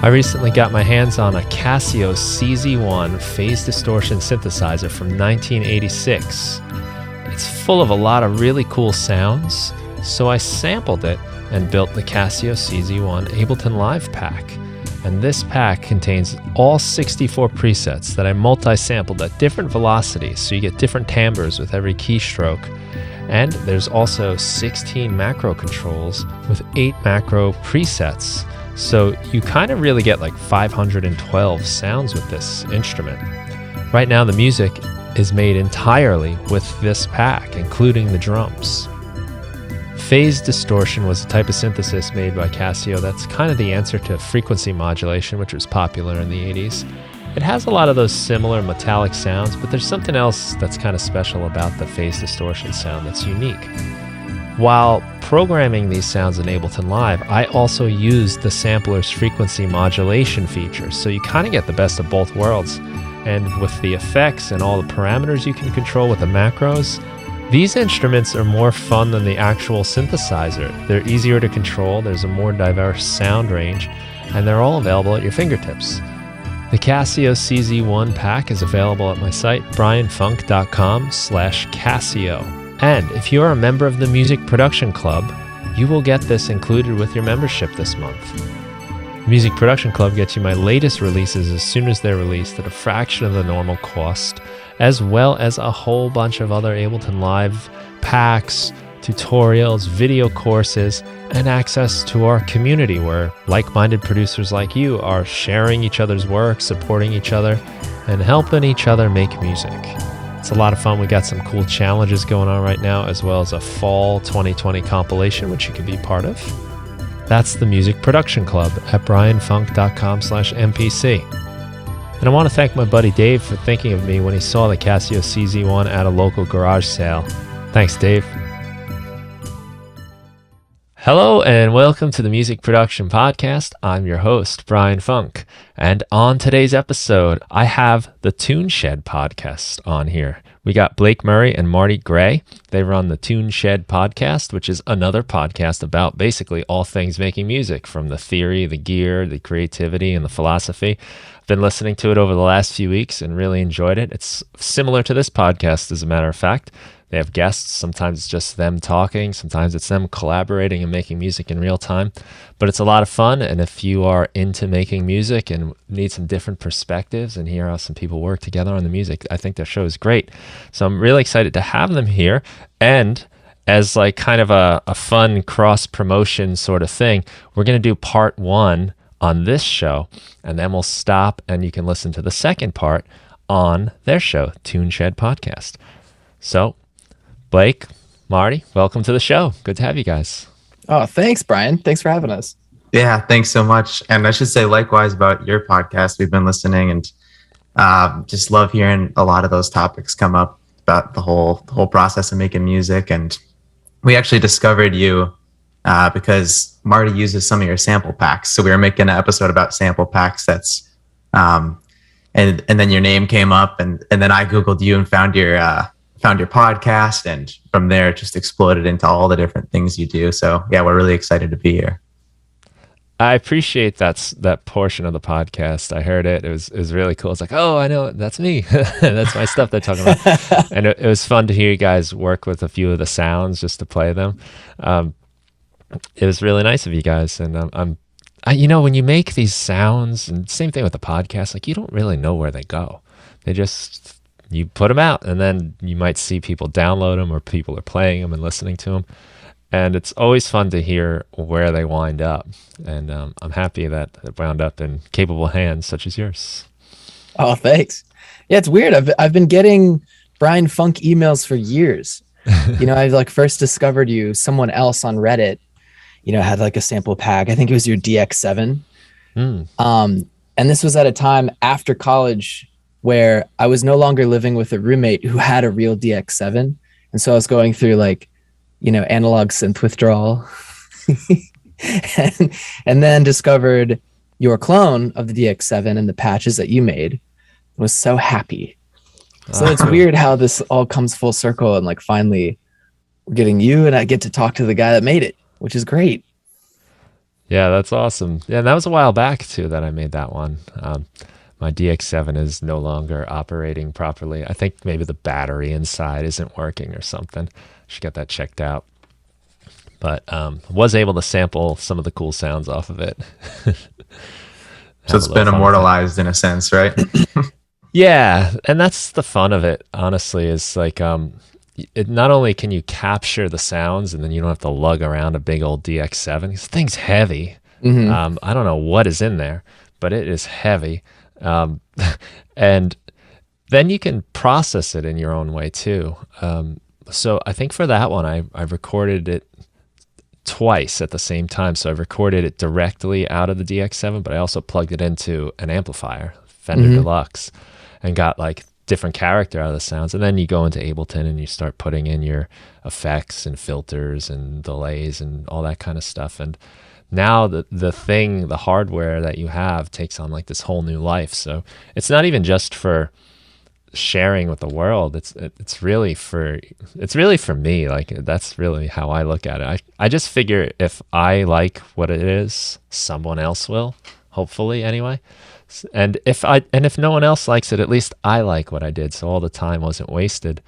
I recently got my hands on a Casio CZ1 phase distortion synthesizer from 1986. It's full of a lot of really cool sounds, so I sampled it and built the Casio CZ1 Ableton Live pack. And this pack contains all 64 presets that I multi-sampled at different velocities, so you get different timbres with every keystroke. And there's also 16 macro controls with 8 macro presets. So you kind of really get like 512 sounds with this instrument. Right now the music is made entirely with this pack, including the drums. Phase distortion was a type of synthesis made by Casio that's kind of the answer to frequency modulation, which was popular in the 80s. It has a lot of those similar metallic sounds, but there's something else that's kind of special about the phase distortion sound that's unique. While programming these sounds in Ableton Live, I also used the sampler's frequency modulation features, so you kind of get the best of both worlds. And with the effects and all the parameters you can control with the macros, these instruments are more fun than the actual synthesizer. They're easier to control, there's a more diverse sound range, and they're all available at your fingertips. The Casio CZ1 pack is available at my site, brianfunk.com/Casio. And if you are a member of the Music Production Club, you will get this included with your membership this month. The Music Production Club gets you my latest releases as soon as they're released at a fraction of the normal cost, as well as a whole bunch of other Ableton Live packs, tutorials, video courses, and access to our community where like-minded producers like you are sharing each other's work, supporting each other, and helping each other make music. It's a lot of fun. We got some cool challenges going on right now, as well as a fall 2020 compilation, which you can be part of. That's the Music Production Club at brianfunk.com/MPC. And I want to thank my buddy Dave for thinking of me when he saw the Casio CZ1 at a local garage sale. Thanks, Dave. Hello and welcome to the Music Production Podcast. I'm your host, Brian Funk. And on today's episode, I have the Tune Shed podcast on here. We got Blake Murray and Marty Gray. They run the Tune Shed podcast, which is another podcast about basically all things making music, from the theory, the gear, the creativity, and the philosophy. I've been listening to it over the last few weeks and really enjoyed it. It's similar to this podcast, as a matter of fact. They have guests. Sometimes it's just them talking. Sometimes it's them collaborating and making music in real time. But it's a lot of fun. And if you are into making music and need some different perspectives and hear how some people work together on the music, I think their show is great. So I'm really excited to have them here. And as like kind of a fun cross-promotion sort of thing, we're going to do part 1 on this show. And then we'll stop and you can listen to the second part on their show, Tune Shed Podcast. So Blake, Marty, welcome to the show. Good to have you guys. Oh, thanks, Brian. Thanks for having us. Yeah, thanks so much. And I should say likewise about your podcast. We've been listening and just love hearing a lot of those topics come up about the whole process of making music. And we actually discovered you because Marty uses some of your sample packs. So we were making an episode about sample packs. That's and then your name came up, and then I Googled you and found your podcast, and from there it just exploded into all the different things you do. So yeah, we're really excited to be here. I appreciate that portion of the podcast. I heard it. It was really cool. It's like, oh, I know, that's me. That's my stuff they're talking about. And it was fun to hear you guys work with a few of the sounds just to play them. It was really nice of you guys. And you know, when you make these sounds, and same thing with the podcast, like you don't really know where they go. You put them out, and then you might see people download them, or people are playing them and listening to them. And it's always fun to hear where they wind up. And I'm happy that it wound up in capable hands such as yours. Oh, thanks. Yeah, it's weird. I've been getting Brian Funk emails for years. You know, I like first discovered you, someone else on Reddit, you know, had like a sample pack. I think it was your DX7. And this was at a time after college where I was no longer living with a roommate who had a real DX7. And so I was going through like, you know, analog synth withdrawal and then discovered your clone of the DX7 and the patches that you made. I was so happy. So it's weird how this all comes full circle, and like finally we're getting you and I get to talk to the guy that made it, which is great. Yeah, that's awesome. Yeah, that was a while back too that I made that one. My DX7 is no longer operating properly. I think maybe the battery inside isn't working or something. Should get that checked out. But was able to sample some of the cool sounds off of it. So it's been immortalized in a sense, right? Yeah, and that's the fun of it, honestly, is like it not only can you capture the sounds and then you don't have to lug around a big old DX7. This thing's heavy. I don't know what is in there, but it is heavy. And then you can process it in your own way too. So I think for that one, I recorded it twice at the same time. So I recorded it directly out of the DX7, but I also plugged it into an amplifier, Fender Deluxe, and got like different character out of the sounds. And then you go into Ableton and you start putting in your effects and filters and delays and all that kind of stuff. And now the hardware that you have takes on like this whole new life. So it's not even just for sharing with the world. It's really for me. Like that's really how I look at it. I just figure if I like what it is, someone else will, hopefully anyway. And if no one else likes it, at least I like what I did. So all the time wasn't wasted,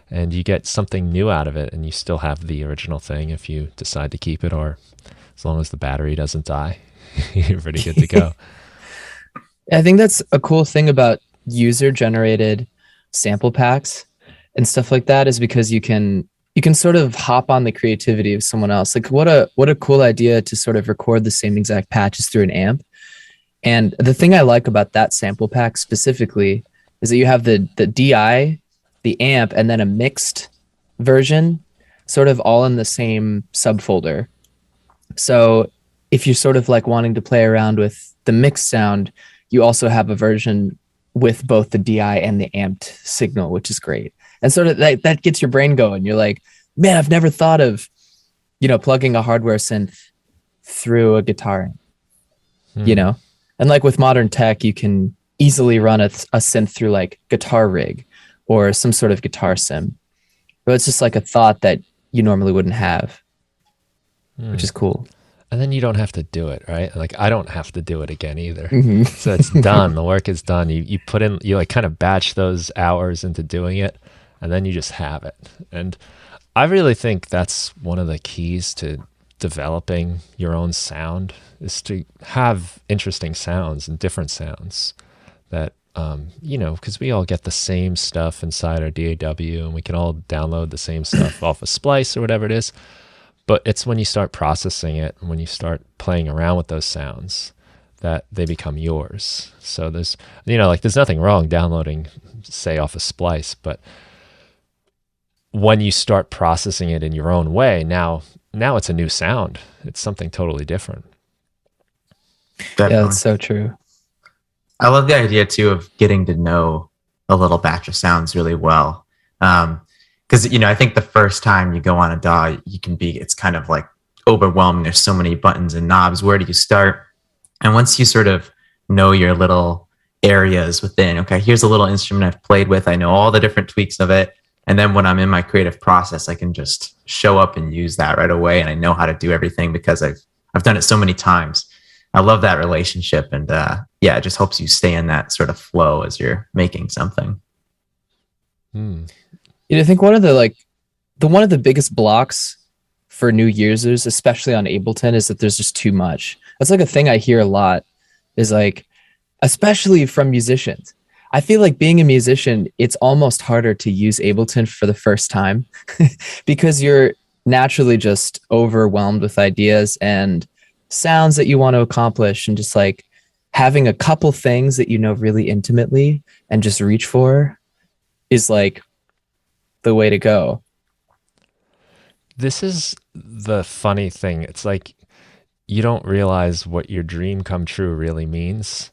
and you get something new out of it, and you still have the original thing if you decide to keep it, or as long as the battery doesn't die, you're pretty good to go. I think that's a cool thing about user generated sample packs and stuff like that, is because you can sort of hop on the creativity of someone else. Like what a cool idea to sort of record the same exact patches through an amp. And the thing I like about that sample pack specifically is that you have the DI, the amp, and then a mixed version sort of all in the same subfolder. So if you're sort of like wanting to play around with the mixed sound, you also have a version with both the DI and the amped signal, which is great. And sort of that gets your brain going. You're like, man, I've never thought of, plugging a hardware synth through a guitar, And like with modern tech, you can easily run a synth through like Guitar Rig or some sort of guitar sim. But it's just like a thought that you normally wouldn't have, which is cool. And then you don't have to do it, right? Like I don't have to do it again either. So it's done. The work is done. You put in, you like kind of batch those hours into doing it, and then you just have it. And I really think that's one of the keys to developing your own sound, is to have interesting sounds and different sounds that, because we all get the same stuff inside our DAW and we can all download the same stuff off of Splice or whatever it is. But it's when you start processing it and when you start playing around with those sounds that they become yours. So there's nothing wrong downloading, say, off of Splice, but when you start processing it in your own way, now it's a new sound. It's something totally different. Definitely. Yeah, that's so true. I love the idea too of getting to know a little batch of sounds really well. Because, I think the first time you go on a DAW, it's kind of like overwhelming. There's so many buttons and knobs. Where do you start? And once you sort of know your little areas within, okay, here's a little instrument I've played with. I know all the different tweaks of it. And then when I'm in my creative process, I can just show up and use that right away. And I know how to do everything because I've done it so many times. I love that relationship. And it just helps you stay in that sort of flow as you're making something. I think one of the biggest blocks for new users, especially on Ableton, is that there's just too much. That's like a thing I hear a lot, is like, especially from musicians. I feel like being a musician, it's almost harder to use Ableton for the first time because you're naturally just overwhelmed with ideas and sounds that you want to accomplish, and just like having a couple things that you know really intimately and just reach for is like the way to go. This is the funny thing. It's like you don't realize what your dream come true really means.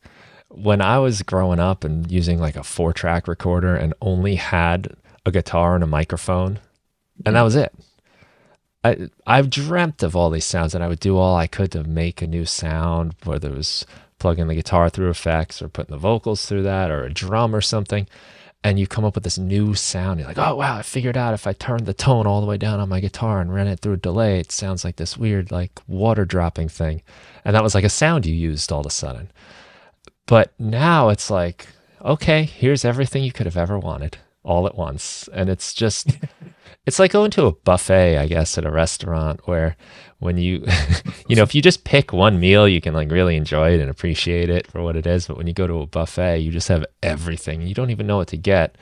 When I was growing up and using like a 4-track recorder and only had a guitar and a microphone, and that was it. I've dreamt of all these sounds, and I would do all I could to make a new sound, whether it was plugging the guitar through effects or putting the vocals through that or a drum or something. and you come up with this new sound. You're like, oh wow, I figured out if I turn the tone all the way down on my guitar and ran it through a delay, it sounds like this weird like water dropping thing. And that was like a sound you used all of a sudden. But now it's like, okay, here's everything you could have ever wanted all at once. And it's just, it's like going to a buffet, I guess, at a restaurant where when you, if you just pick one meal, you can like really enjoy it and appreciate it for what it is. But when you go to a buffet, you just have everything. You don't even know what to get.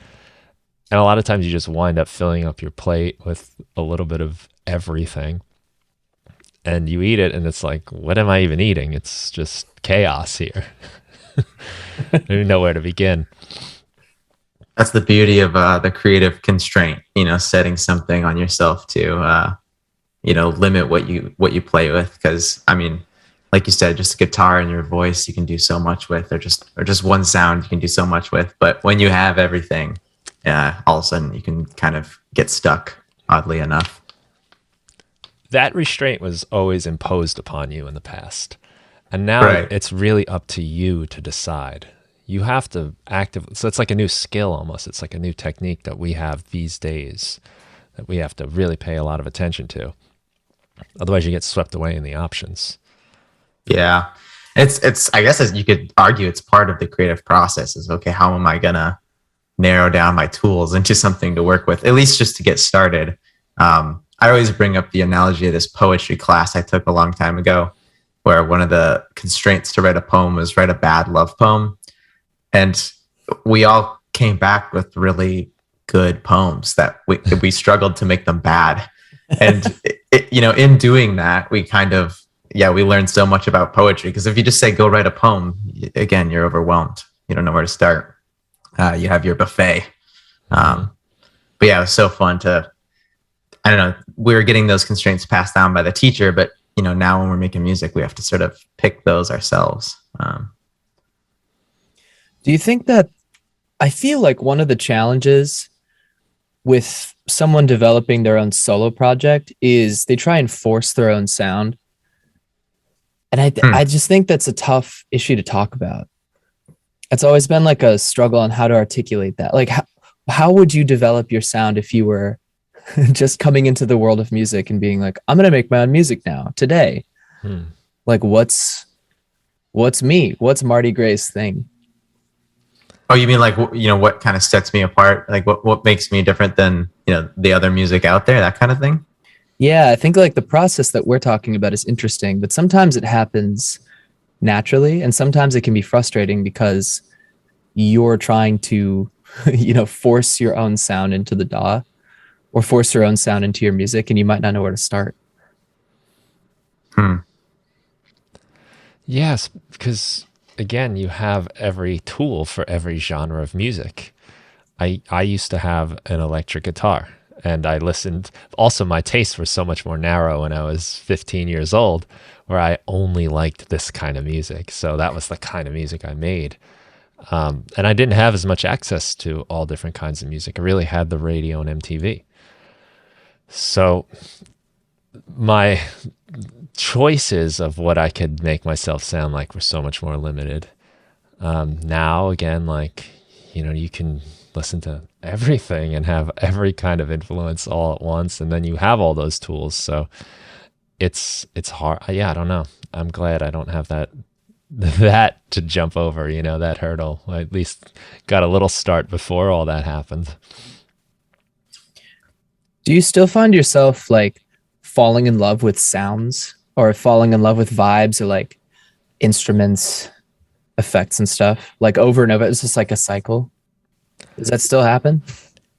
And a lot of times you just wind up filling up your plate with a little bit of everything. And you eat it and it's like, what am I even eating? It's just chaos here. I don't even know where to begin. That's the beauty of the creative constraint, setting something on yourself to, limit what you play with. Because I mean, like you said, just a guitar and your voice, you can do so much with, or just one sound you can do so much with. But when you have everything, all of a sudden you can kind of get stuck, oddly enough. That restraint was always imposed upon you in the past. And now it's really up to you to decide. You have to actively, so it's like a new skill almost. It's like a new technique that we have these days that we have to really pay a lot of attention to. Otherwise you get swept away in the options. Yeah. It's I guess as you could argue it's part of the creative process is, okay, how am I going to narrow down my tools into something to work with, at least just to get started. I always bring up the analogy of this poetry class I took a long time ago, where one of the constraints to write a poem was write a bad love poem. And we all came back with really good poems that we struggled to make them bad. And, in doing that, we kind of, we learned so much about poetry. Because if you just say, go write a poem, again, you're overwhelmed. You don't know where to start. You have your buffet. But yeah, it was so fun to, I don't know, we were getting those constraints passed down by the teacher, but now when we're making music, we have to sort of pick those ourselves. Do you think that, I feel like one of the challenges with someone developing their own solo project is they try and force their own sound. And I just think that's a tough issue to talk about. It's always been like a struggle on how to articulate that. Like how would you develop your sound if you were just coming into the world of music and being like, I'm going to make my own music now today. Like what's me? What's Marty Gray's thing? Oh, you mean like, what kind of sets me apart? Like what makes me different than, the other music out there, that kind of thing? Yeah, I think like the process that we're talking about is interesting, but sometimes it happens naturally and sometimes it can be frustrating because you're trying to, force your own sound into the DAW or force your own sound into your music and you might not know where to start. Yes, because again, you have every tool for every genre of music. I used to have an electric guitar and I listened. Also, my tastes were so much more narrow when I was 15 years old, where I only liked this kind of music. So that was the kind of music I made. And I didn't have as much access to all different kinds of music. I really had the radio and MTV. So my choices of what I could make myself sound like were so much more limited. Now, again, like, you can listen to everything and have every kind of influence all at once. And then you have all those tools. So it's hard. Yeah, I don't know. I'm glad I don't have that to jump over, that hurdle. I at least got a little start before all that happened. Do you still find yourself like falling in love with sounds or falling in love with vibes or like instruments, effects and stuff like over and over? It's just like a cycle. Does that still happen?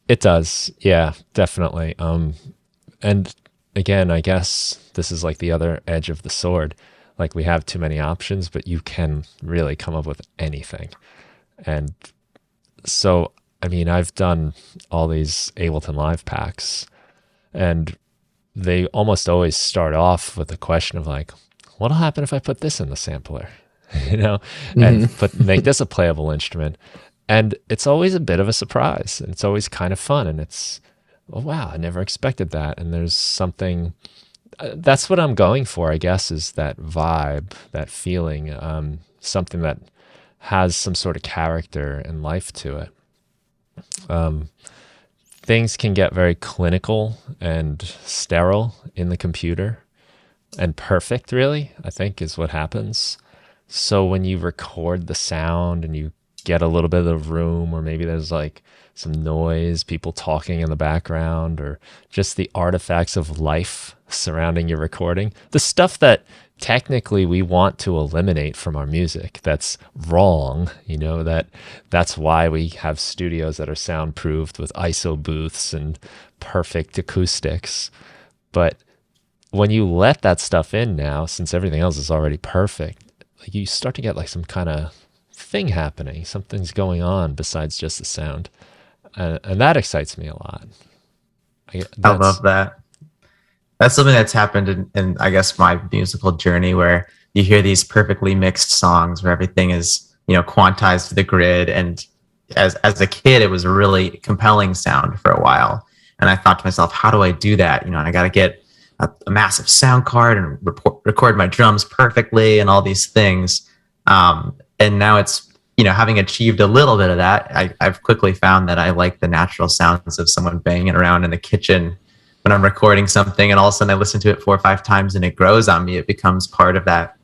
It does. Yeah, definitely. And again, I guess this is like the other edge of the sword. Like we have too many options, but you can really come up with anything. And so, I mean, I've done all these Ableton Live packs and they almost always start off with the question of like, what'll happen if I put this in the sampler, and make this a playable instrument. And it's always a bit of a surprise. And it's always kind of fun. And it's, oh, wow, I never expected that. And there's something, that's what I'm going for, I guess, is that vibe, that feeling, something that has some sort of character and life to it. Things can get very clinical and sterile in the computer, and perfect, really, I think, is what happens. So when you record the sound and you get a little bit of room, or maybe there's like some noise, people talking in the background, or just the artifacts of life surrounding your recording, the stuff that technically we want to eliminate from our music, that's wrong, that's why we have studios that are soundproofed with ISO booths and perfect acoustics. But when you let that stuff in now, since everything else is already perfect, like, you start to get like some kind of thing happening. Something's going on besides just the sound. And that excites me a lot. I love that. That's something that's happened in, I guess, my musical journey, where you hear these perfectly mixed songs where everything is, quantized to the grid. And as a kid, it was a really compelling sound for a while. And I thought to myself, how do I do that? I got to get a massive sound card and record my drums perfectly and all these things. And now it's, having achieved a little bit of that, I've quickly found that I like the natural sounds of someone banging around in the kitchen when I'm recording something, and all of a sudden I listen to it 4 or 5 times and it grows on me. It becomes part of that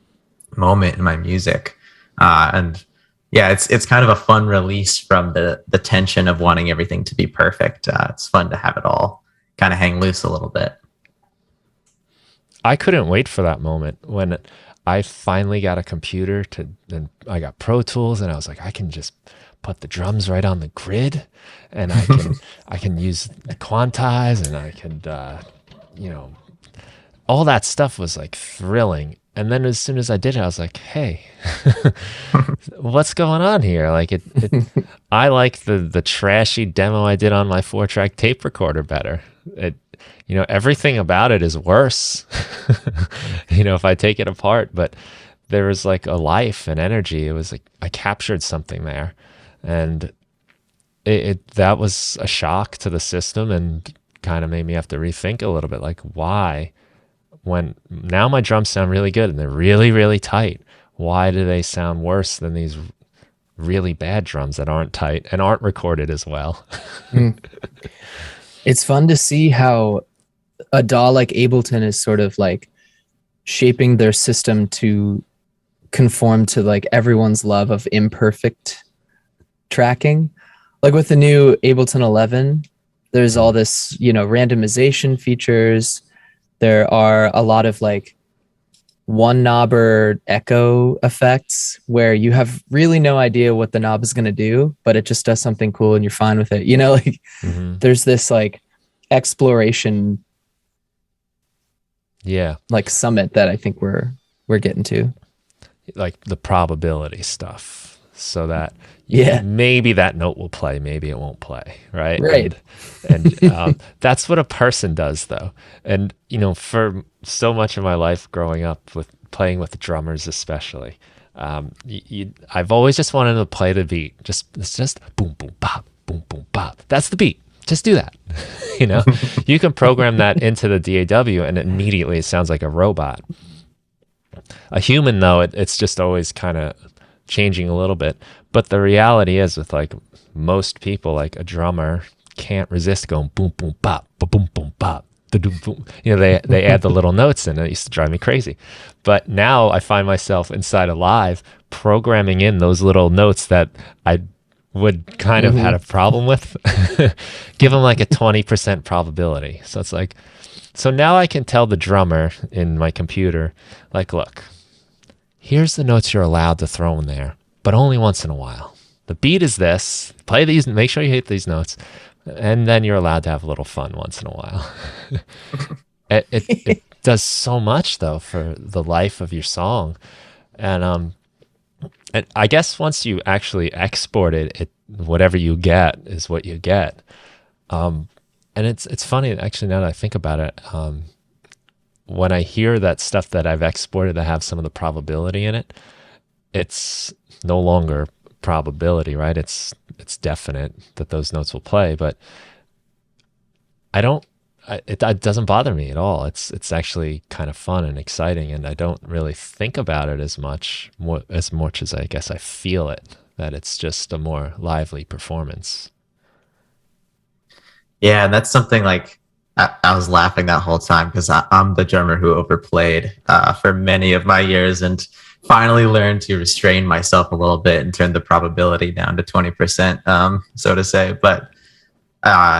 moment in my music. And yeah, it's kind of a fun release from the tension of wanting everything to be perfect. It's fun to have it all kind of hang loose a little bit. I couldn't wait for that moment when I finally got a computer and I got Pro Tools, and I was like, I can just put the drums right on the grid, and I can use quantize, and I could, all that stuff was like thrilling. And then as soon as I did it, I was like, hey, what's going on here? Like I like the trashy demo I did on my 4-track tape recorder better. Everything about it is worse, if I take it apart, but there was like a life and energy. It was like I captured something there, and that was a shock to the system, and kind of made me have to rethink a little bit, like, why, when now my drums sound really good and they're really, really tight, why do they sound worse than these really bad drums that aren't tight and aren't recorded as well? It's fun to see how a DAW like Ableton is sort of like shaping their system to conform to like everyone's love of imperfect tracking. Like with the new Ableton 11, there's all this, randomization features. There are a lot of like one knobber echo effects where you have really no idea what the knob is going to do, but it just does something cool and you're fine with it. There's this like exploration, like summit that I think we're getting to, like the probability stuff, so that maybe that note will play, maybe it won't play, right? And that's what a person does, though. And for so much of my life growing up with playing with drummers, especially, I've always just wanted to play the beat. It's just boom boom bop, boom boom bop. That's the beat. Just do that. You can program that into the DAW and immediately it sounds like a robot. A human, though, it's just always kind of changing a little bit. But the reality is, with like most people, like a drummer can't resist going boom boom bop, boom boom bop. Boom. They add the little notes in. It used to drive me crazy. But now I find myself inside of Live programming in those little notes that I would kind of had a problem with. Give them like a 20% probability. So it's like, so now I can tell the drummer in my computer, like, look, here's the notes you're allowed to throw in there, but only once in a while. The beat is this. Play these, make sure you hit these notes, and then you're allowed to have a little fun once in a while. It does so much, though, for the life of your song. And I guess once you actually export it, whatever you get is what you get. And it's funny, actually, now that I think about it, when I hear that stuff that I've exported that have some of the probability in it, it's no longer probability, right? It's definite that those notes will play, but it doesn't bother me at all. It's actually kind of fun and exciting, and I don't really think about it as much as I guess I feel it, that it's just a more lively performance. Yeah, and that's something like I was laughing that whole time because I'm the drummer who overplayed for many of my years and finally learned to restrain myself a little bit and turn the probability down to 20%, so to say. But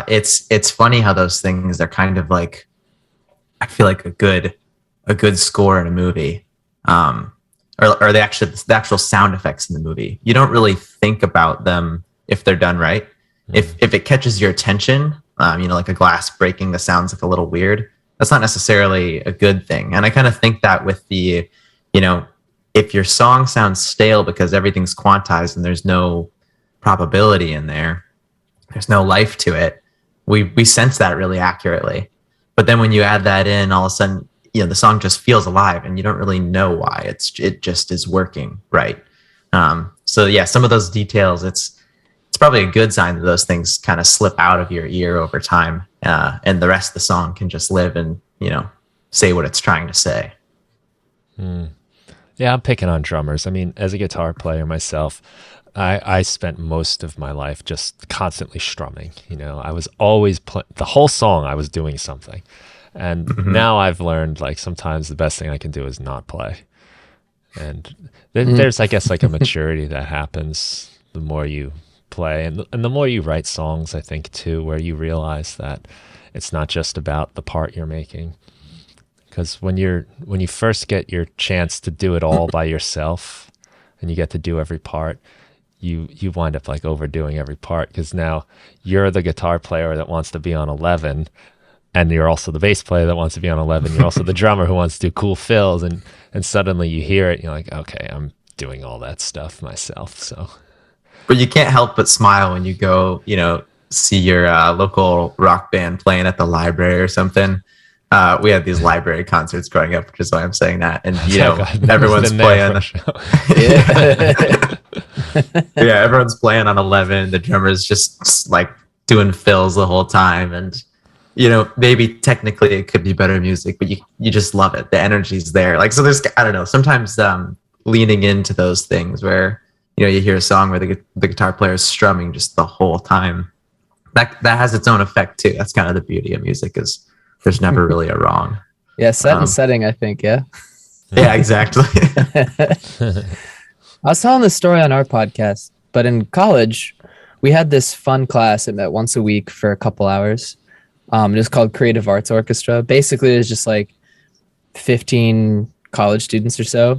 it's funny how those things are kind of like, I feel like a good score in a movie, or the actual sound effects in the movie. You don't really think about them if they're done right. If it catches your attention, like a glass breaking, the sounds like a little weird. That's not necessarily a good thing. And I kind of think that with the, you know, if your song sounds stale because everything's quantized and there's no probability in there, there's no life to it. We sense that really accurately. But then when you add that in, all of a sudden, the song just feels alive, and you don't really know why. It just is working right. So yeah, some of those details, it's probably a good sign that those things kind of slip out of your ear over time, and the rest of the song can just live and say what it's trying to say. Yeah, I'm picking on drummers. I mean, as a guitar player myself, I spent most of my life just constantly strumming. I was always the whole song I was doing something. And now I've learned, like, sometimes the best thing I can do is not play. And there's, I guess, like a maturity that happens the more you play and the more you write songs, I think, too, where you realize that it's not just about the part you're making. Because when you first get your chance to do it all by yourself and you get to do every part, you wind up like overdoing every part, because now you're the guitar player that wants to be on 11, and you're also the bass player that wants to be on 11. You're also the drummer who wants to do cool fills, and suddenly you hear it and you're like, okay, I'm doing all that stuff myself. So, but you can't help but smile when you go, see your local rock band playing at the library or something. We had these library concerts growing up, which is why I'm saying that. And everyone's playing. Yeah, everyone's playing on 11. The drummer's just like doing fills the whole time, and maybe technically it could be better music, but you just love it. The energy's there. Like, so there's, I don't know, sometimes leaning into those things where you hear a song where the guitar player is strumming just the whole time. That has its own effect too. That's kind of the beauty of music, is there's never really a wrong. Yeah, set and setting, I think. Yeah. Yeah, exactly. I was telling this story on our podcast, but in college, we had this fun class. It met once a week for a couple hours. It was called Creative Arts Orchestra. Basically, it was just like 15 college students or so.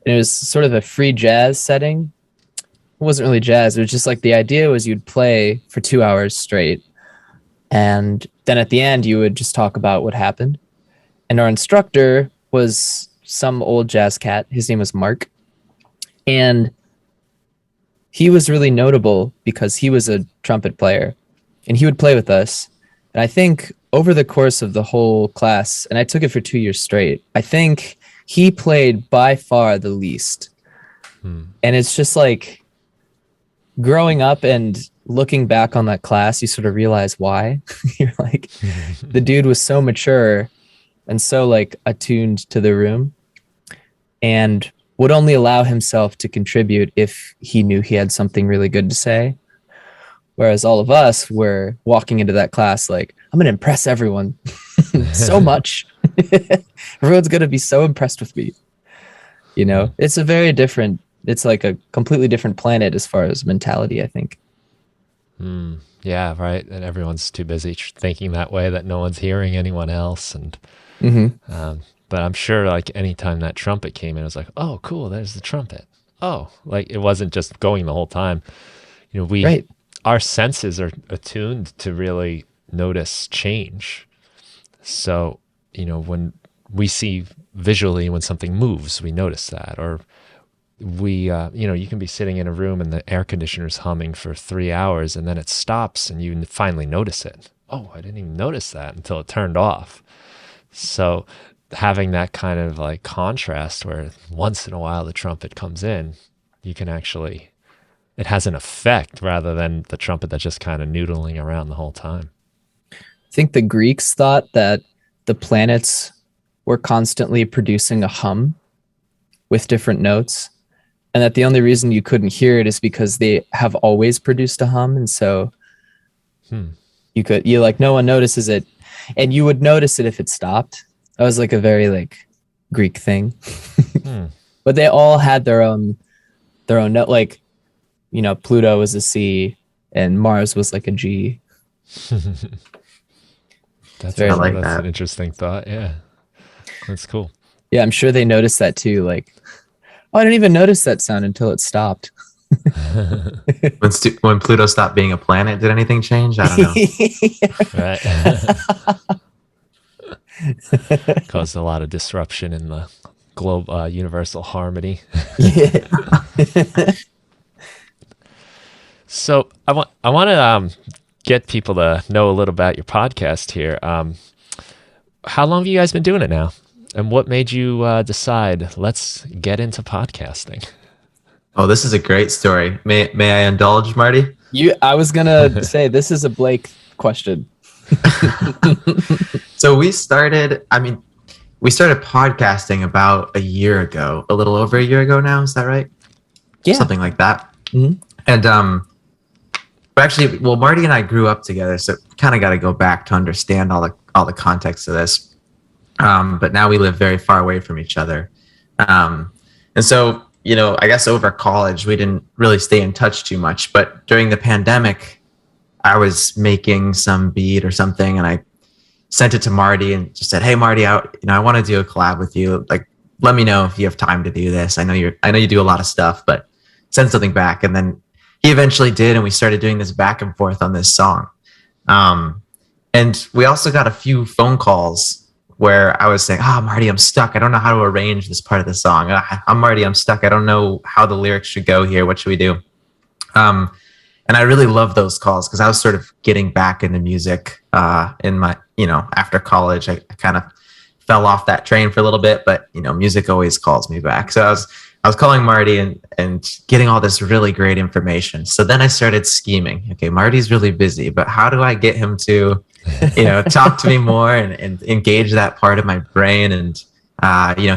And it was sort of a free jazz setting. It wasn't really jazz. It was just like, the idea was you'd play for 2 hours straight. And then at the end, you would just talk about what happened. And our instructor was some old jazz cat. His name was Mark. And he was really notable because he was a trumpet player, and he would play with us. And I think over the course of the whole class, and I took it for 2 years straight, I think he played by far the least. And it's just like, growing up and looking back on that class, you sort of realize why. You're like, the dude was so mature and so like attuned to the room, and would only allow himself to contribute if he knew he had something really good to say. Whereas all of us were walking into that class like, I'm going to impress everyone so much. Everyone's going to be so impressed with me. It's a very different, it's like a completely different planet as far as mentality, I think. Yeah, right. And everyone's too busy thinking that way that no one's hearing anyone else. And but I'm sure, like, anytime that trumpet came in, it was like, oh, cool, there's the trumpet. Oh, like, it wasn't just going the whole time. Our senses are attuned to really notice change. So, when we see visually when something moves, we notice that. Or you can be sitting in a room and the air conditioner's humming for 3 hours, and then it stops and you finally notice it. Oh, I didn't even notice that until it turned off. So having that kind of like contrast where once in a while the trumpet comes in, you can actually, it has an effect rather than the trumpet that's just kind of noodling around the whole time. I think the Greeks thought that the planets were constantly producing a hum with different notes, and that the only reason you couldn't hear it is because they have always produced a hum. And so you like, no one notices it, and you would notice it if it stopped. That was like a very like Greek thing. But they all had their own note. Like, you know, Pluto was a C and Mars was like a G. That's that. an interesting thought. Yeah, that's cool. Yeah, I'm sure they noticed that too. Like, oh, I didn't even notice that sound until it stopped. When Pluto stopped being a planet, did anything change? I don't know. Right. Caused a lot of disruption in the universal harmony. Yeah. So I want to get people to know a little about your podcast here. How long have you guys been doing it now? And what made you decide, let's get into podcasting? Oh, this is a great story. May I indulge, Marty? I was gonna say this is a Blake question. So we started podcasting about a year ago, a little over a year ago now. Is that right? Yeah. Something like that. Mm-hmm. And actually, well, Marty and I grew up together, so kind of got to go back to understand all the context of this. But now we live very far away from each other. And so, you know, I guess over college, we didn't really stay in touch too much. But during the pandemic, I was making some beat or something, and I sent it to Marty and just said, "Hey, Marty, I want to do a collab with you. Like, let me know if you have time to do this. I know you do a lot of stuff, but send something back." And then he eventually did, and we started doing this back and forth on this song. And we also got a few phone calls where I was saying, Marty, I'm stuck. I don't know how to arrange this part of the song. I'm Marty, I'm stuck. I don't know how the lyrics should go here. What should we do? And I really love those calls because I was sort of getting back into music in my, after college. I kind of fell off that train for a little bit, but, music always calls me back. So I was calling Marty and getting all this really great information. So then I started scheming. Okay, Marty's really busy, but how do I get him to talk to me more and engage that part of my brain and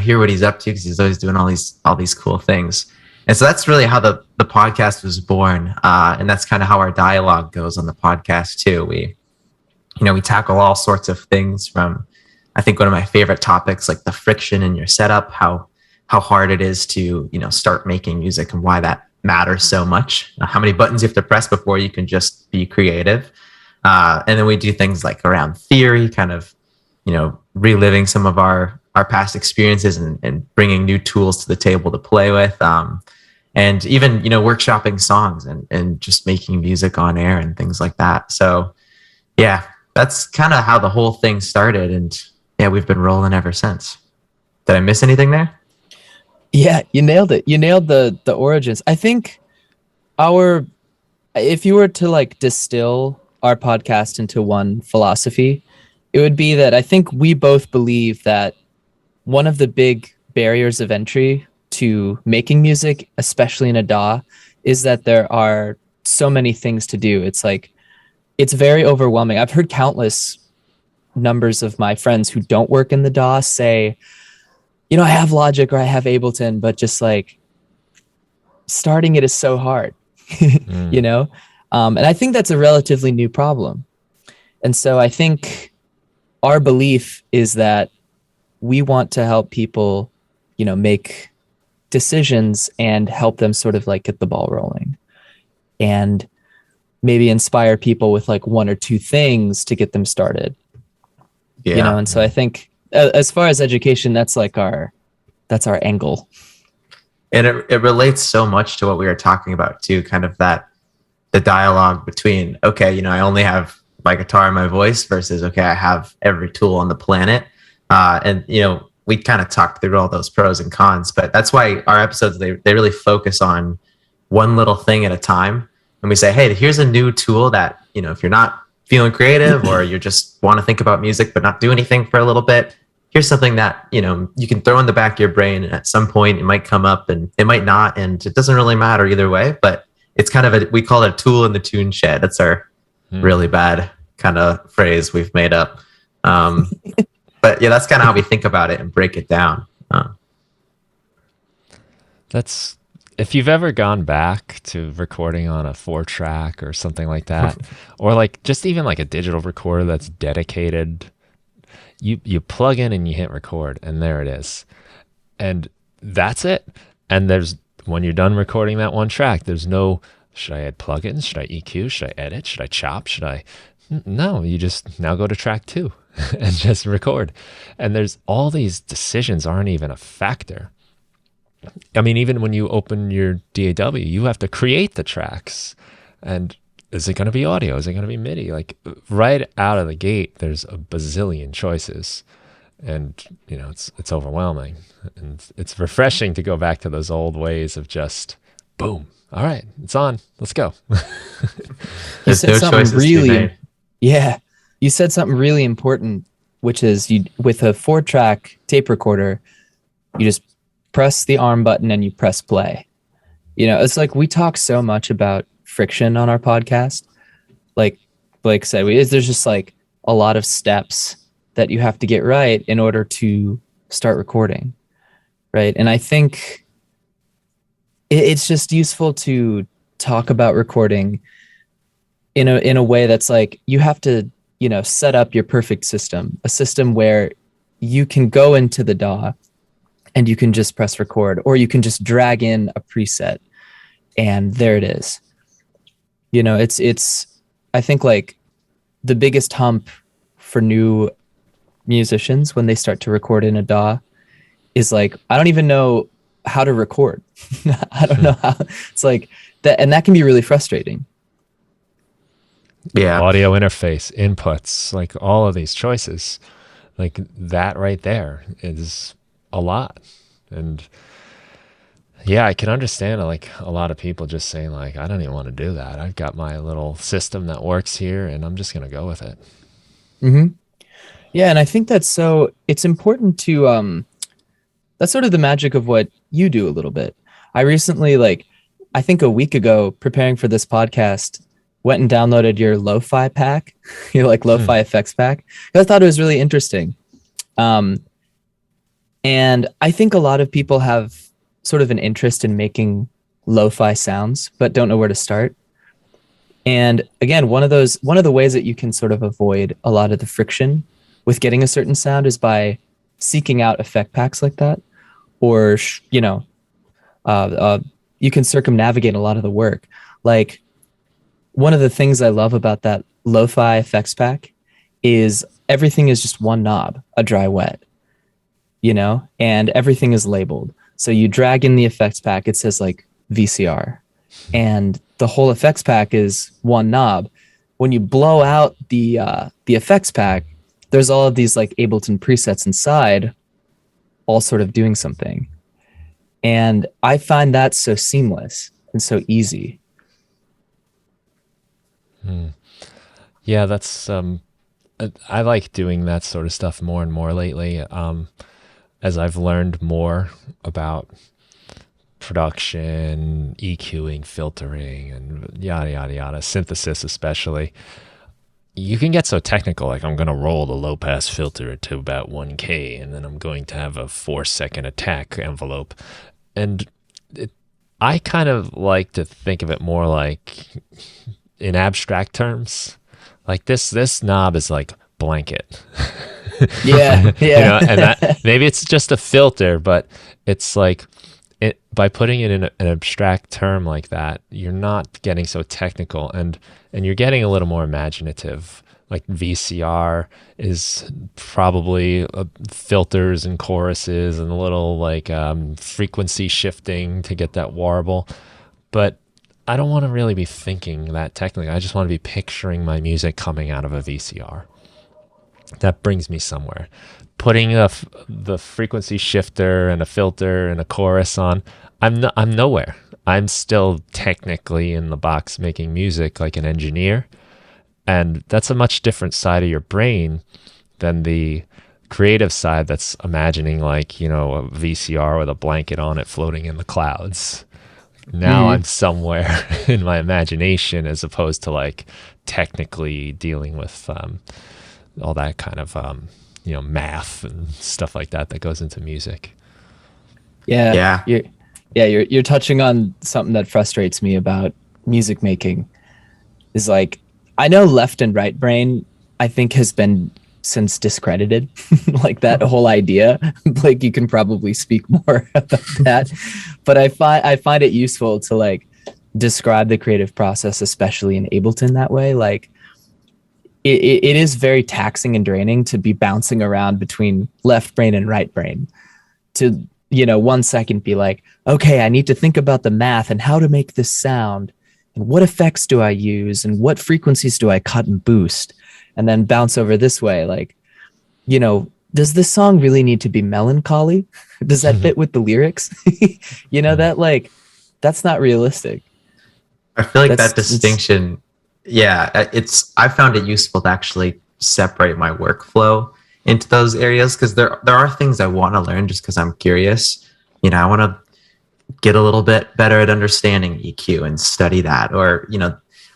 hear what he's up to, because he's always doing all these cool things. And so that's really how the podcast was born, and that's kind of how our dialogue goes on the podcast too. We tackle all sorts of things, from, I think, one of my favorite topics, like the friction in your setup, how hard it is to start making music and why that matters so much, how many buttons you have to press before you can just be creative. And then we do things like around theory, kind of, reliving some of our past experiences and bringing new tools to the table to play with. And even, workshopping songs and just making music on air and things like that. So yeah, that's kind of how the whole thing started. And yeah, we've been rolling ever since. Did I miss anything there? Yeah, you nailed it. You nailed the origins. I think if you were to like distill our podcast into one philosophy, it would be that I think we both believe that one of the big barriers of entry to making music, especially in a DAW, is that there are so many things to do. It's like, it's very overwhelming. I've heard countless numbers of my friends who don't work in the DAW say, I have Logic or I have Ableton, but just like starting it is so hard, And I think that's a relatively new problem. And so I think our belief is that we want to help people, make decisions and help them sort of like get the ball rolling and maybe inspire people with like one or two things to get them started. Yeah. And so I think as far as education, that's our angle. And it relates so much to what we were talking about too, kind of the dialogue between, okay, I only have my guitar and my voice versus, okay, I have every tool on the planet. And we kind of talked through all those pros and cons, but that's why our episodes, they really focus on one little thing at a time. And we say, hey, here's a new tool that, if you're not feeling creative or you just want to think about music but not do anything for a little bit, here's something that, you can throw in the back of your brain, and at some point it might come up and it might not, and it doesn't really matter either way, but it's kind of we call it a tool in the tune shed. That's our really bad kind of phrase we've made up. But yeah, that's kind of how we think about it and break it down. That's if you've ever gone back to recording on a 4-track or something like that, or like just even like a digital recorder that's dedicated, you plug in and you hit record, and there it is. And that's it. And when you're done recording that one track, there's no, should I add plugins? Should I EQ? Should I edit? Should I chop? No, you just now go to track 2 and just record. And there's all these decisions aren't even a factor. I mean, even when you open your DAW, you have to create the tracks. And is it going to be audio? Is it going to be MIDI? Like right out of the gate, there's a bazillion choices. And, it's overwhelming. And it's refreshing to go back to those old ways of just, boom, all right, it's on, let's go. You said something you said something really important, which is with a 4-track tape recorder, you just press the arm button and you press play. It's like we talk so much about friction on our podcast. Like Blake said, there's just like a lot of steps that you have to get right in order to start recording, right? And I think it's just useful to talk about recording in a way that's like you have to, set up your perfect system, a system where you can go into the DAW and you can just press record, or you can just drag in a preset and there it is. It's I think like the biggest hump for new musicians when they start to record in a DAW is like, I don't even know how to record. I don't know how. It's like that, and that can be really frustrating. Yeah. Audio interface, inputs, like all of these choices, like that right there is a lot. And yeah, I can understand like a lot of people just saying like, I don't even want to do that. I've got my little system that works here and I'm just going to go with it. Mm-hmm. Yeah. And I think it's important to, that's sort of the magic of what you do a little bit. I recently, I think a week ago, preparing for this podcast, went and downloaded your lo-fi pack, your lo-fi effects pack. I thought it was really interesting. And I think a lot of people have sort of an interest in making lo-fi sounds, but don't know where to start. And again, one of the ways that you can sort of avoid a lot of the friction with getting a certain sound is by seeking out effect packs like that, or, you can circumnavigate a lot of the work. Like, one of the things I love about that lo-fi effects pack is everything is just one knob, a dry wet, and everything is labeled. So you drag in the effects pack, it says like VCR, and the whole effects pack is one knob. When you blow out the effects pack, there's all of these like Ableton presets inside, all sort of doing something. And I find that so seamless and so easy. Yeah, that's I like doing that sort of stuff more and more lately, as I've learned more about production, EQing, filtering, and yada yada yada, synthesis especially. You can get so technical, like I'm going to roll the low pass filter to about 1K, and then I'm going to have a 4-second attack envelope. And I kind of like to think of it more like in abstract terms, like this knob is like blanket. Yeah. And that maybe it's just a filter, but it's like by putting it in an abstract term like that, you're not getting so technical, and you're getting a little more imaginative. Like VCR is probably filters and choruses and a little like frequency shifting to get that warble, but I don't want to really be thinking that technically. I just want to be picturing my music coming out of a VCR. That brings me somewhere. Putting the frequency shifter and a filter and a chorus on, I'm nowhere. I'm still technically in the box making music like an engineer. And that's a much different side of your brain than the creative side that's imagining like, a VCR with a blanket on it floating in the clouds. Now I'm somewhere in my imagination as opposed to like technically dealing with all that kind of math and stuff like that goes into music. Yeah. Yeah, you're touching on something that frustrates me about music making is like I know left and right brain I think has been since discredited. Like that whole idea. Blake, you can probably speak more about that. But I find it useful to like describe the creative process, especially in Ableton that way. Like it is very taxing and draining to be bouncing around between left brain and right brain to 1 second be like, okay, I need to think about the math and how to make this sound and what effects do I use and what frequencies do I cut and boost, and then bounce over this way like, does this song really need to be melancholy? Does that fit with the lyrics? That like that's not realistic. I feel like That's that distinction, yeah, I found it useful to actually separate my workflow into those areas because there are things I want to learn just because I'm curious. I want to get a little bit better at understanding EQ and study that, or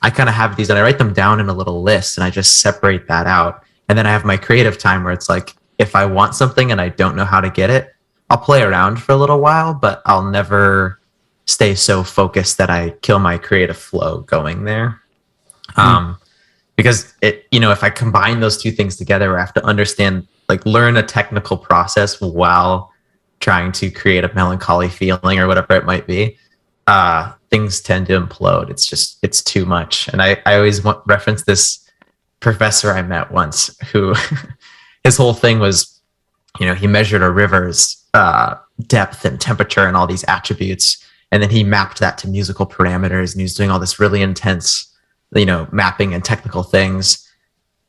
I kind of have these and I write them down in a little list and I just separate that out. And then I have my creative time where it's like if I want something and I don't know how to get it, I'll play around for a little while, but I'll never stay so focused that I kill my creative flow going there. Because if I combine those two things together, I have to understand, like learn a technical process while trying to create a melancholy feeling or whatever it might be. Things tend to implode. It's too much. And I always reference this professor I met once who his whole thing was, he measured a river's depth and temperature and all these attributes. And then he mapped that to musical parameters and he was doing all this really intense, mapping and technical things.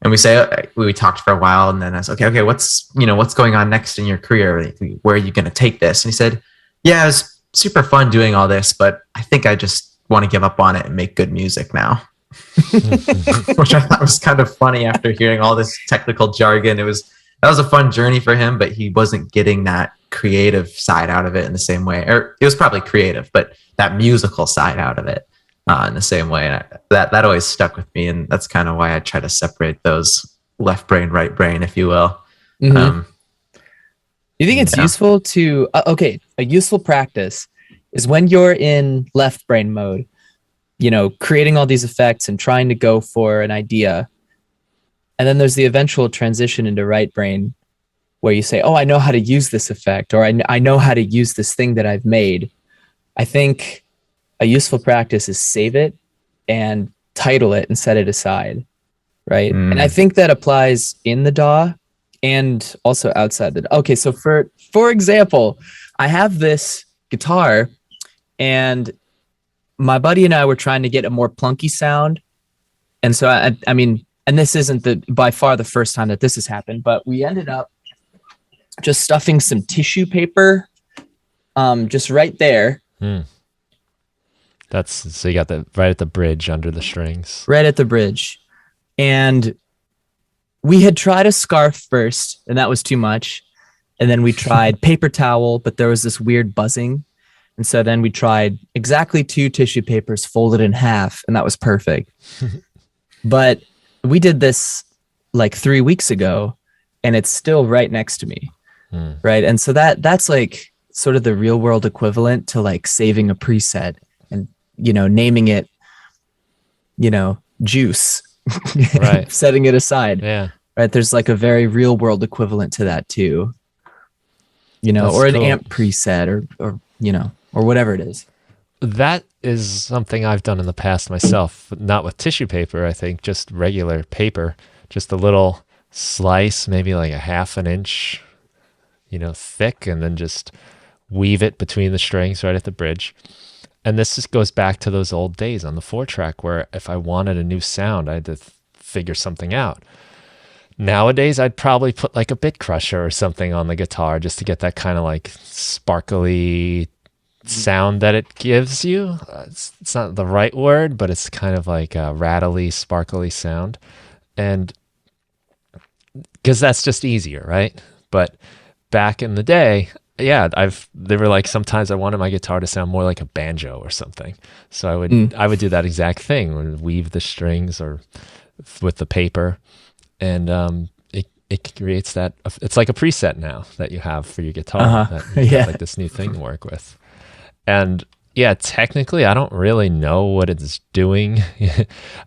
And we talked for a while and then I was like, okay, what's going on next in your career? Where are you going to take this? And he said, yeah, it was super fun doing all this, but I think I just want to give up on it and make good music now. Which I thought was kind of funny after hearing all this technical jargon. That was a fun journey for him, but he wasn't getting that creative side out of it in the same way. Or it was probably creative, but that musical side out of it in the same way. And that always stuck with me. And that's kind of why I try to separate those left brain, right brain, if you will. Mm-hmm. You think it's useful to, a useful practice is when you're in left brain mode, creating all these effects and trying to go for an idea. And then there's the eventual transition into right brain where you say, oh, I know how to use this effect, or I know how to use this thing that I've made. I think a useful practice is save it and title it and set it aside, right? And I think that applies in the DAW and also outside the DAW. Okay, so for example, I have this guitar and my buddy and I were trying to get a more plunky sound. And so, I mean, and this isn't by far the first time that this has happened, but we ended up just stuffing some tissue paper just right there. So you got that right at the bridge under the strings. Right at the bridge. And we had tried a scarf first, and that was too much. And then we tried paper towel, but there was this weird buzzing. And so then we tried exactly 2 tissue papers folded in half, and that was perfect. But we did this like 3 weeks ago, and it's still right next to me. Right. And so that's like sort of the real world equivalent to like saving a preset and, naming it, juice, right. Setting it aside. Yeah. Right. There's like a very real world equivalent to that too, That's or an cool. amp preset or whatever it is. That is something I've done in the past myself, not with tissue paper, I think, just regular paper, just a little slice, maybe like a half an inch, thick, and then just weave it between the strings right at the bridge. And this just goes back to those old days on the 4-track where if I wanted a new sound, I had to figure something out. Nowadays, I'd probably put like a bit crusher or something on the guitar just to get that kind of like sparkly sound that it gives you. It's not the right word, but it's kind of like a rattly, sparkly sound. And because that's just easier, right? But back in the day, they were like, sometimes I wanted my guitar to sound more like a banjo or something. So I would do that exact thing, would weave the strings or with the paper, and it creates that. It's like a preset now that you have for your guitar. That you have like this new thing to work with. And yeah, technically, I don't really know what it's doing.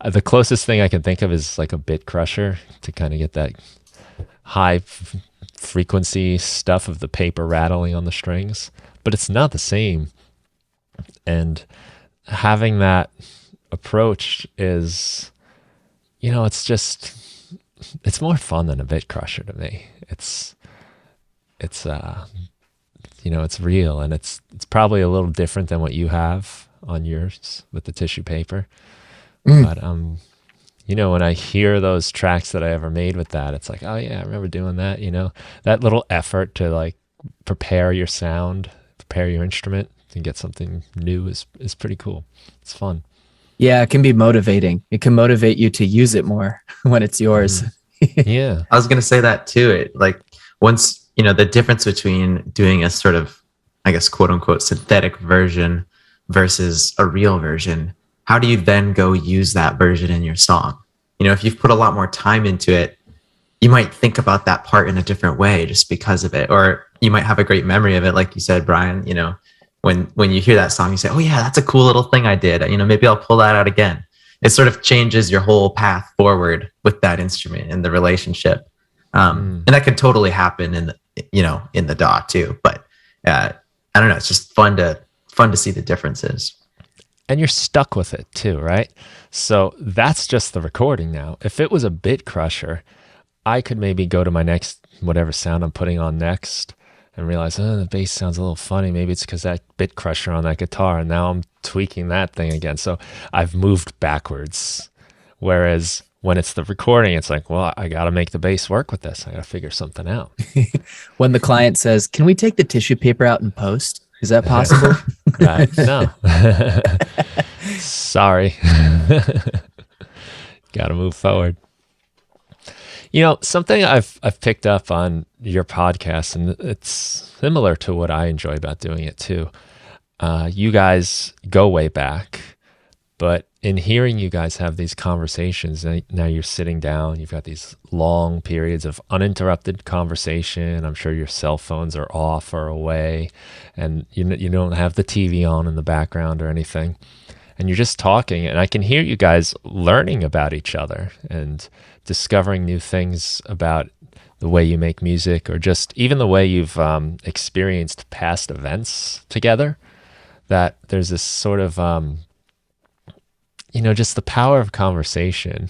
The closest thing I can think of is like a bit crusher to kind of get that high frequency stuff of the paper rattling on the strings, but it's not the same. And having that approach is, it's more fun than a bit crusher to me. It's it's real, and it's probably a little different than what you have on yours with the tissue paper. But when I hear those tracks that I ever made with that, it's like, oh yeah, I remember doing that. That little effort to like prepare your sound, prepare your instrument and get something new is pretty cool. It's fun. Yeah, it can be motivating. It can motivate you to use it more when it's yours. Yeah. I was going to say that too. It like once, the difference between doing a sort of, I guess, quote unquote, synthetic version versus a real version, how do you then go use that version in your song? If you've put a lot more time into it, you might think about that part in a different way just because of it. Or you might have a great memory of it. Like you said, Brian, when you hear that song, you say, oh yeah, that's a cool little thing I did. Maybe I'll pull that out again. It sort of changes your whole path forward with that instrument and the relationship. And that could totally happen in the DAW too. But I don't know. It's just fun to see the differences. And you're stuck with it too, right? So that's just the recording now. If it was a bit crusher, I could maybe go to my next, whatever sound I'm putting on next, and realize, the bass sounds a little funny. Maybe it's because that bit crusher on that guitar, and now I'm tweaking that thing again. So I've moved backwards. Whereas when it's the recording, it's like, well, I got to make the bass work with this. I got to figure something out. When the client says, can we take the tissue paper out and post? Is that possible? Right. No. Sorry. Got to move forward. Something I've picked up on your podcast, and it's similar to what I enjoy about doing it too. You guys go way back, but in hearing you guys have these conversations, now you're sitting down, you've got these long periods of uninterrupted conversation. I'm sure your cell phones are off or away, and you don't have the TV on in the background or anything. And you're just talking, and I can hear you guys learning about each other and discovering new things about the way you make music, or just even the way you've experienced past events together. That there's this sort of, just the power of conversation,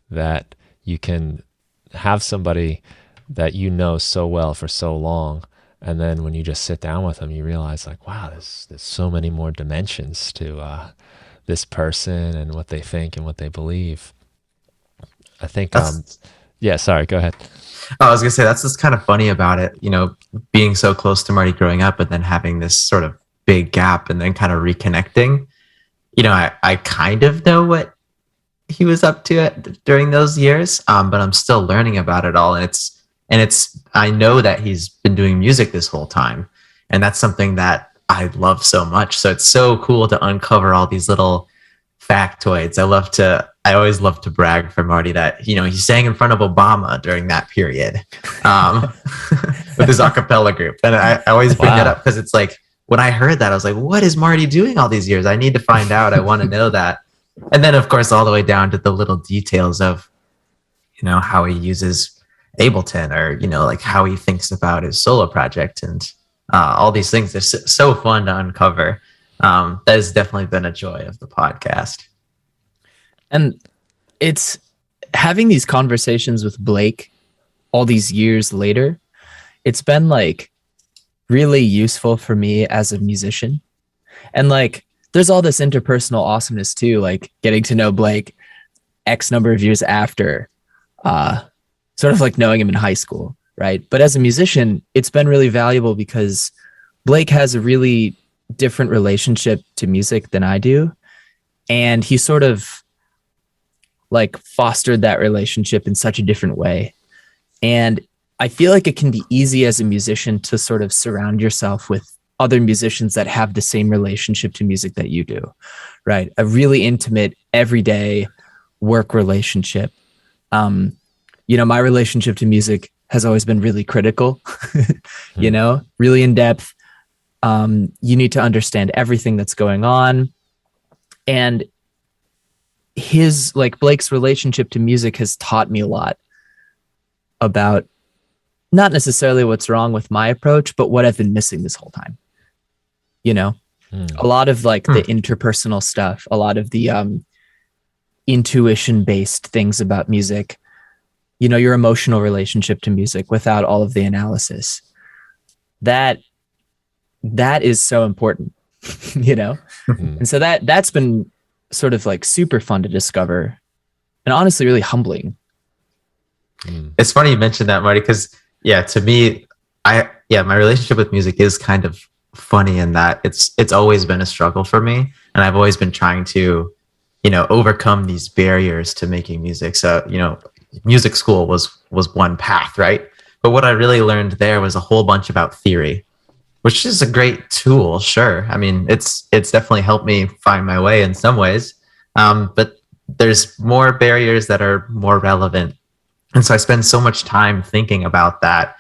that you can have somebody that you know so well for so long, and then when you just sit down with them, you realize like, wow, there's so many more dimensions to this person and what they think and what they believe. I think, yeah, sorry, go ahead. I was going to say, that's what's kind of funny about it, being so close to Marty growing up and then having this sort of big gap and then kind of reconnecting. I kind of know what he was up to during those years, but I'm still learning about it all. And it's, I know that he's been doing music this whole time. And that's something that I love so much. So it's so cool to uncover all these little factoids. I always love to brag for Marty that, he sang in front of Obama during that period with his a cappella group. And I always bring that up because it's like, when I heard that, I was like, what is Marty doing all these years? I need to find out. I want to know that. And then, of course, all the way down to the little details of, how he uses Ableton, or, like how he thinks about his solo project, and all these things. They're so fun to uncover. That has definitely been a joy of the podcast. And it's having these conversations with Blake all these years later. It's been like really useful for me as a musician. And like, there's all this interpersonal awesomeness too, like getting to know Blake X number of years after, sort of like knowing him in high school, right? But as a musician, it's been really valuable because Blake has a really different relationship to music than I do. And he sort of like fostered that relationship in such a different way. And I feel like it can be easy as a musician to sort of surround yourself with other musicians that have the same relationship to music that you do, right? A really intimate, everyday work relationship. My relationship to music has always been really critical, really in depth. You need to understand everything that's going on. And Blake's relationship to music has taught me a lot about not necessarily what's wrong with my approach, but what I've been missing this whole time. A lot of the interpersonal stuff, a lot of the intuition based things about music, your emotional relationship to music without all of the analysis. That is so important, And so that's been sort of super fun to discover and honestly really humbling. It's funny you mentioned that, Marty, because to me, my relationship with music is kind of funny in that it's always been a struggle for me, and I've always been trying to, overcome these barriers to making music. So, music school was one path, right? But what I really learned there was a whole bunch about theory, which is a great tool, sure. I mean, it's definitely helped me find my way in some ways, but there's more barriers that are more relevant. And so I spend so much time thinking about that.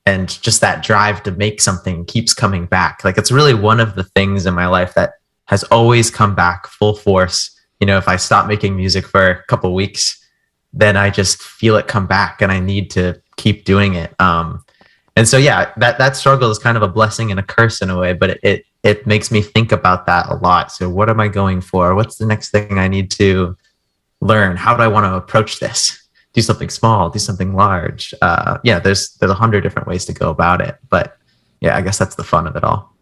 And just that drive to make something keeps coming back. It's really one of the things in my life that has always come back full force. If I stop making music for a couple weeks, then I just feel it come back and I need to keep doing it. And so, that struggle is kind of a blessing and a curse in a way, but it makes me think about that a lot. So what am I going for? What's the next thing I need to learn? How do I want to approach this? Do something small, do something large. There's 100 different ways to go about it. But I guess that's the fun of it all.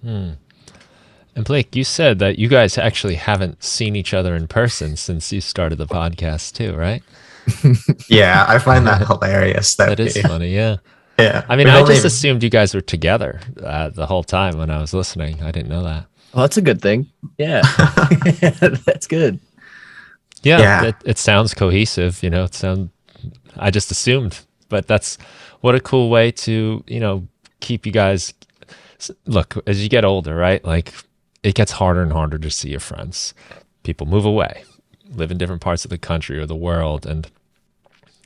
And Blake, you said that you guys actually haven't seen each other in person since you started the podcast too, right? Yeah, I find that hilarious. That is funny, yeah. Yeah. I mean, I just assumed you guys were together the whole time when I was listening. I didn't know that. Well, that's a good thing. Yeah. That's good. Yeah. It sounds cohesive, I just assumed, but that's what a cool way to, keep you guys. Look, as you get older, right? It gets harder and harder to see your friends. People move away, live in different parts of the country or the world, and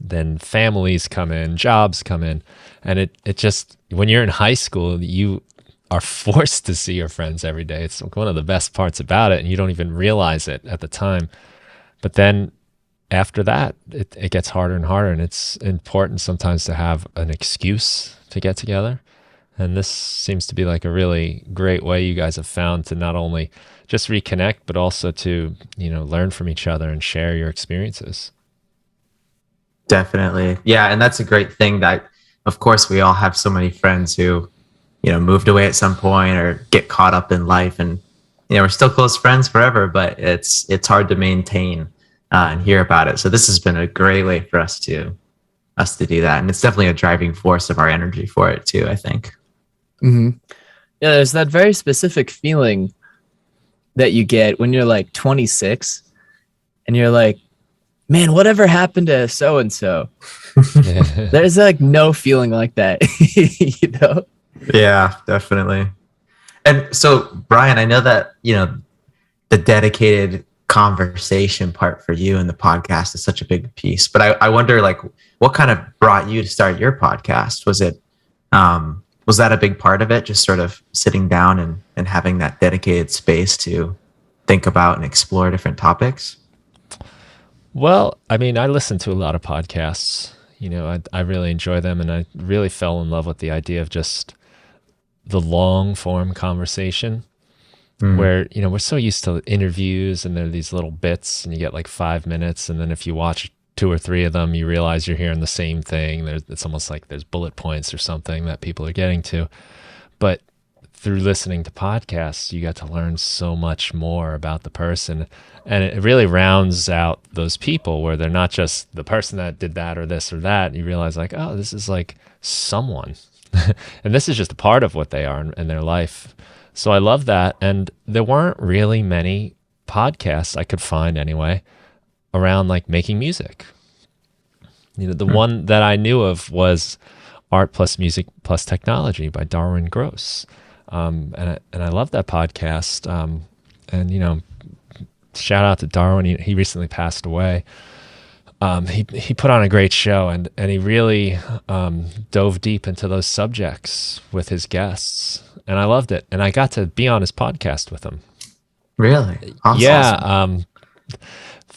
then families come in, jobs come in, and it just, when you're in high school, you are forced to see your friends every day. It's one of the best parts about it, and you don't even realize it at the time. But then after that, it gets harder and harder, and it's important sometimes to have an excuse to get together. And this seems to be a really great way you guys have found to not only just reconnect, but also to, learn from each other and share your experiences. Definitely. Yeah. And that's a great thing that, of course, we all have so many friends who, moved away at some point or get caught up in life, and we're still close friends forever, but it's hard to maintain and hear about it. So this has been a great way for us to do that, and it's definitely a driving force of our energy for it too, I think. Mm-hmm. Yeah, there's that very specific feeling that you get when you're 26, and you're like, man, whatever happened to so and so? There's no feeling like that, Yeah, definitely. And so, Brian, I know that, the dedicated conversation part for you in the podcast is such a big piece, but I wonder, what kind of brought you to start your podcast? Was that a big part of it? Just sort of sitting down and having that dedicated space to think about and explore different topics? Well, I mean, I listen to a lot of podcasts, I really enjoy them, and I really fell in love with the idea of just the long form conversation where, we're so used to interviews and there are these little bits and you get 5 minutes. And then if you watch 2 or 3 of them, you realize you're hearing the same thing. It's almost like there's bullet points or something that people are getting to. But through listening to podcasts, you get to learn so much more about the person. And it really rounds out those people where they're not just the person that did that or this or that. You realize oh, this is someone. And this is just a part of what they are in their life. So I love that. And there weren't really many podcasts I could find anyway around making music. The one that I knew of was Art Plus Music Plus Technology by Darwin Gross. And I love that podcast. And shout out to Darwin. He recently passed away. he put on a great show, and he really dove deep into those subjects with his guests, and I loved it. And I got to be on his podcast with him. Really? Yeah, Awesome.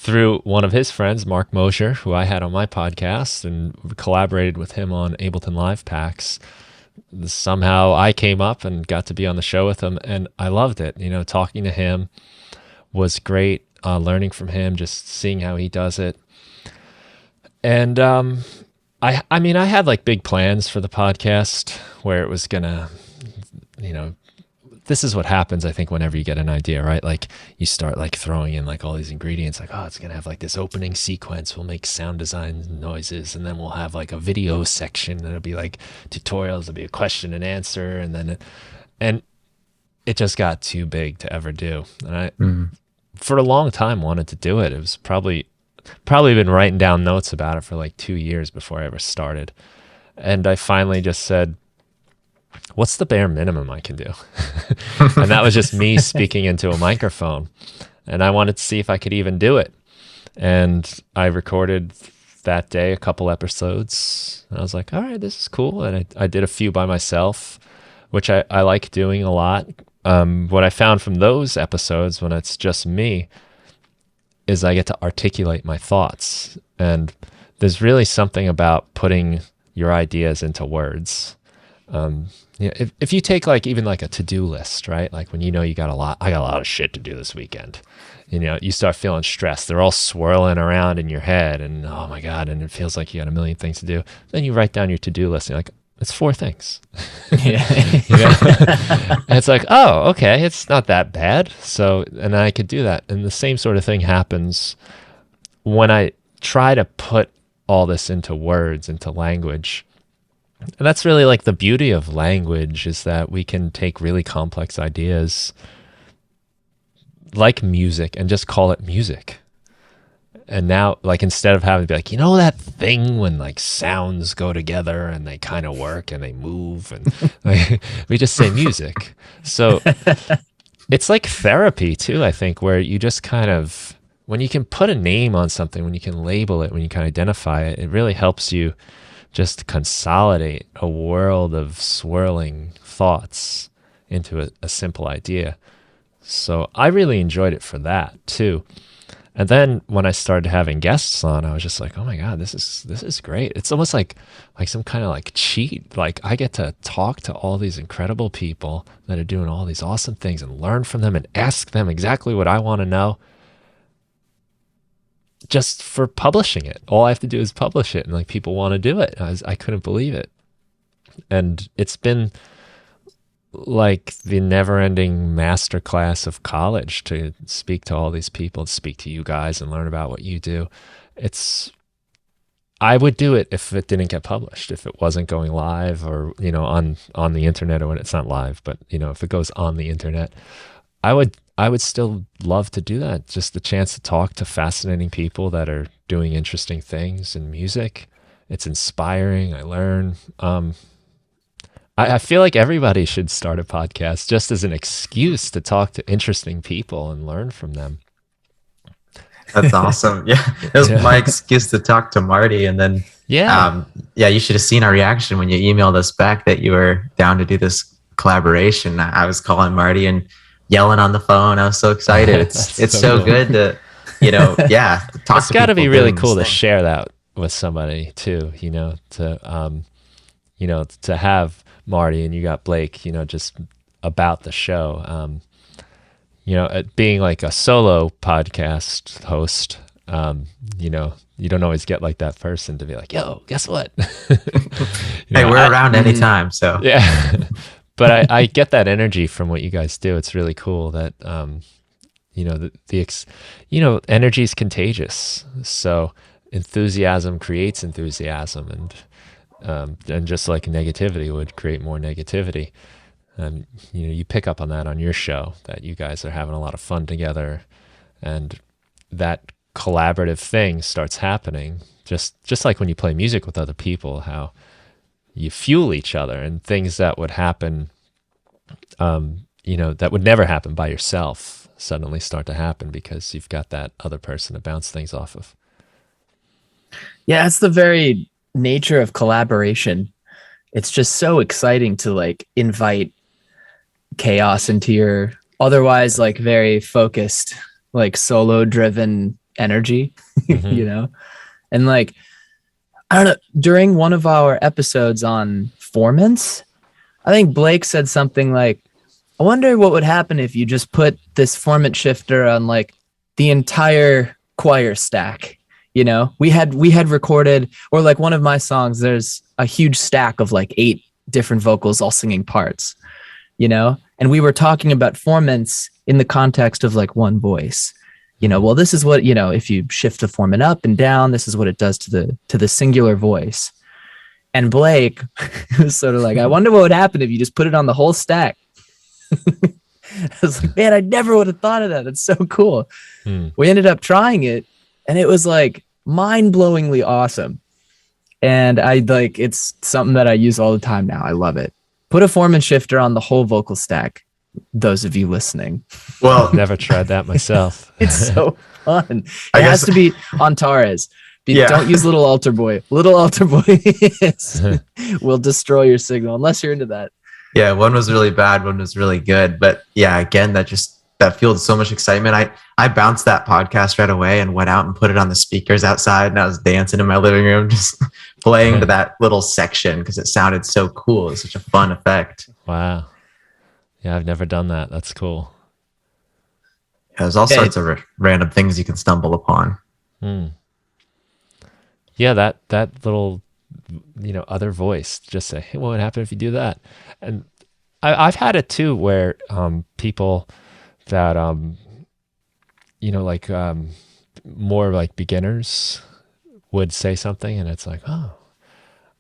through one of his friends, Mark Mosher, who I had on my podcast, and collaborated with him on Ableton Live packs. Somehow I came up and got to be on the show with him, and I loved it. Talking to him was great. Learning from him, just seeing how he does it. And I mean, I had like big plans for the podcast where it was gonna, this is what happens, I think, whenever you get an idea, right? Like you start like throwing in like all these ingredients, like, oh, it's gonna have like this opening sequence, we'll make sound design noises, and then we'll have like a video section, and it'll be like tutorials, it'll be a question and answer, and it just got too big to ever do. And I, for a long time, wanted to do it. It was probably been writing down notes about it for like 2 years before I ever started. And I finally just said, what's the bare minimum I can do? And that was just me speaking into a microphone. And I wanted to see if I could even do it. And I recorded that day a couple episodes. And I was like, all right, this is cool. And I did a few by myself, which I like doing a lot. What I found from those episodes, when it's just me, is I get to articulate my thoughts. And there's really something about putting your ideas into words. If you take like even like a to-do list, right? Like when you got I got a lot of shit to do this weekend. You start feeling stressed. They're all swirling around in your head, and oh my God, and it feels like you got a million things to do. Then you write down your to-do list, and you're like, it's 4 things. Yeah. And it's like, oh, okay, it's not that bad. So, and I could do that. And the same sort of thing happens when I try to put all this into words, into language. And that's really like the beauty of language, is that we can take really complex ideas like music and just call it music. And now, like, instead of having to be like, that thing when like sounds go together and they kind of work and they move, and like, we just say music. So it's like therapy too, I think, where you just kind of, when you can put a name on something, when you can label it, when you can identify it, it really helps you just consolidate a world of swirling thoughts into a simple idea. So I really enjoyed it for that too. And then when I started having guests on, I was just like, oh my God, this is great. It's almost like some kind of like cheat. Like I get to talk to all these incredible people that are doing all these awesome things and learn from them and ask them exactly what I want to know, just for publishing it. All I have to do is publish it, and like people want to do it. I couldn't believe it. And it's been like the never-ending masterclass of college to speak to all these people, to speak to you guys and learn about what you do. I would do it if it didn't get published, if it wasn't going live, or on the internet, or when it's not live, but if it goes on the internet, I would still love to do that. Just the chance to talk to fascinating people that are doing interesting things in music. It's inspiring. I learn. I feel like everybody should start a podcast just as an excuse to talk to interesting people and learn from them. That's awesome. Yeah, it was my excuse to talk to Marty, and then you should have seen our reaction when you emailed us back that you were down to do this collaboration. I was calling Marty and yelling on the phone. I was so excited. It's so cool. Good to talk. It's got to be really cool to share that with somebody too. To have Marty and you got Blake, just about the show. Being like a solo podcast host, you don't always get like that person to be like, yo, guess what? Hey, we're around anytime. So yeah, but I get that energy from what you guys do. It's really cool that, energy is contagious. So enthusiasm creates enthusiasm, and just like negativity would create more negativity. You pick up on that on your show, that you guys are having a lot of fun together, and that collaborative thing starts happening. Just like when you play music with other people, how you fuel each other, and things that would happen, that would never happen by yourself suddenly start to happen because you've got that other person to bounce things off of. Yeah, it's the very nature of collaboration. It's just so exciting to like invite chaos into your otherwise like very focused, like solo driven energy, Hmm. you know? And like, I don't know, during one of our episodes on formants, I think Blake said something like, I wonder what would happen if you just put this formant shifter on like the entire choir stack. You know, we had recorded, or like one of my songs, there's a huge stack of like 8 different vocals all singing parts, you know, and we were talking about formants in the context of like one voice. You know, well, this is what, you know, if you shift the formant up and down, this is what it does to the singular voice. And Blake was sort of like, I wonder what would happen if you just put it on the whole stack. I was like, man, I never would have thought of that. That's so cool. Hmm. We ended up trying it, and it was like mind-blowingly awesome. And I like it's something that I use all the time now. I love it. Put a form and shifter on the whole vocal stack. Those of you listening, Well, I've never tried that myself. it's so fun. I It has guess- to be on Tares. Yeah. Don't use little altar boy. Little altar boy will destroy your signal unless you're into that. Yeah, one was really bad, one was really good. But yeah, again, that fueled so much excitement. I bounced that podcast right away and went out and put it on the speakers outside, and I was dancing in my living room, just playing to that little section because it sounded so cool. It was such a fun effect. Wow. Yeah, I've never done that. That's cool. Yeah, there's all Yeah, sorts of random things you can stumble upon. Hmm. Yeah, that little, other voice. Just say, hey, what would happen if you do that? And I've had it too, where people that more like beginners would say something, and it's like, oh,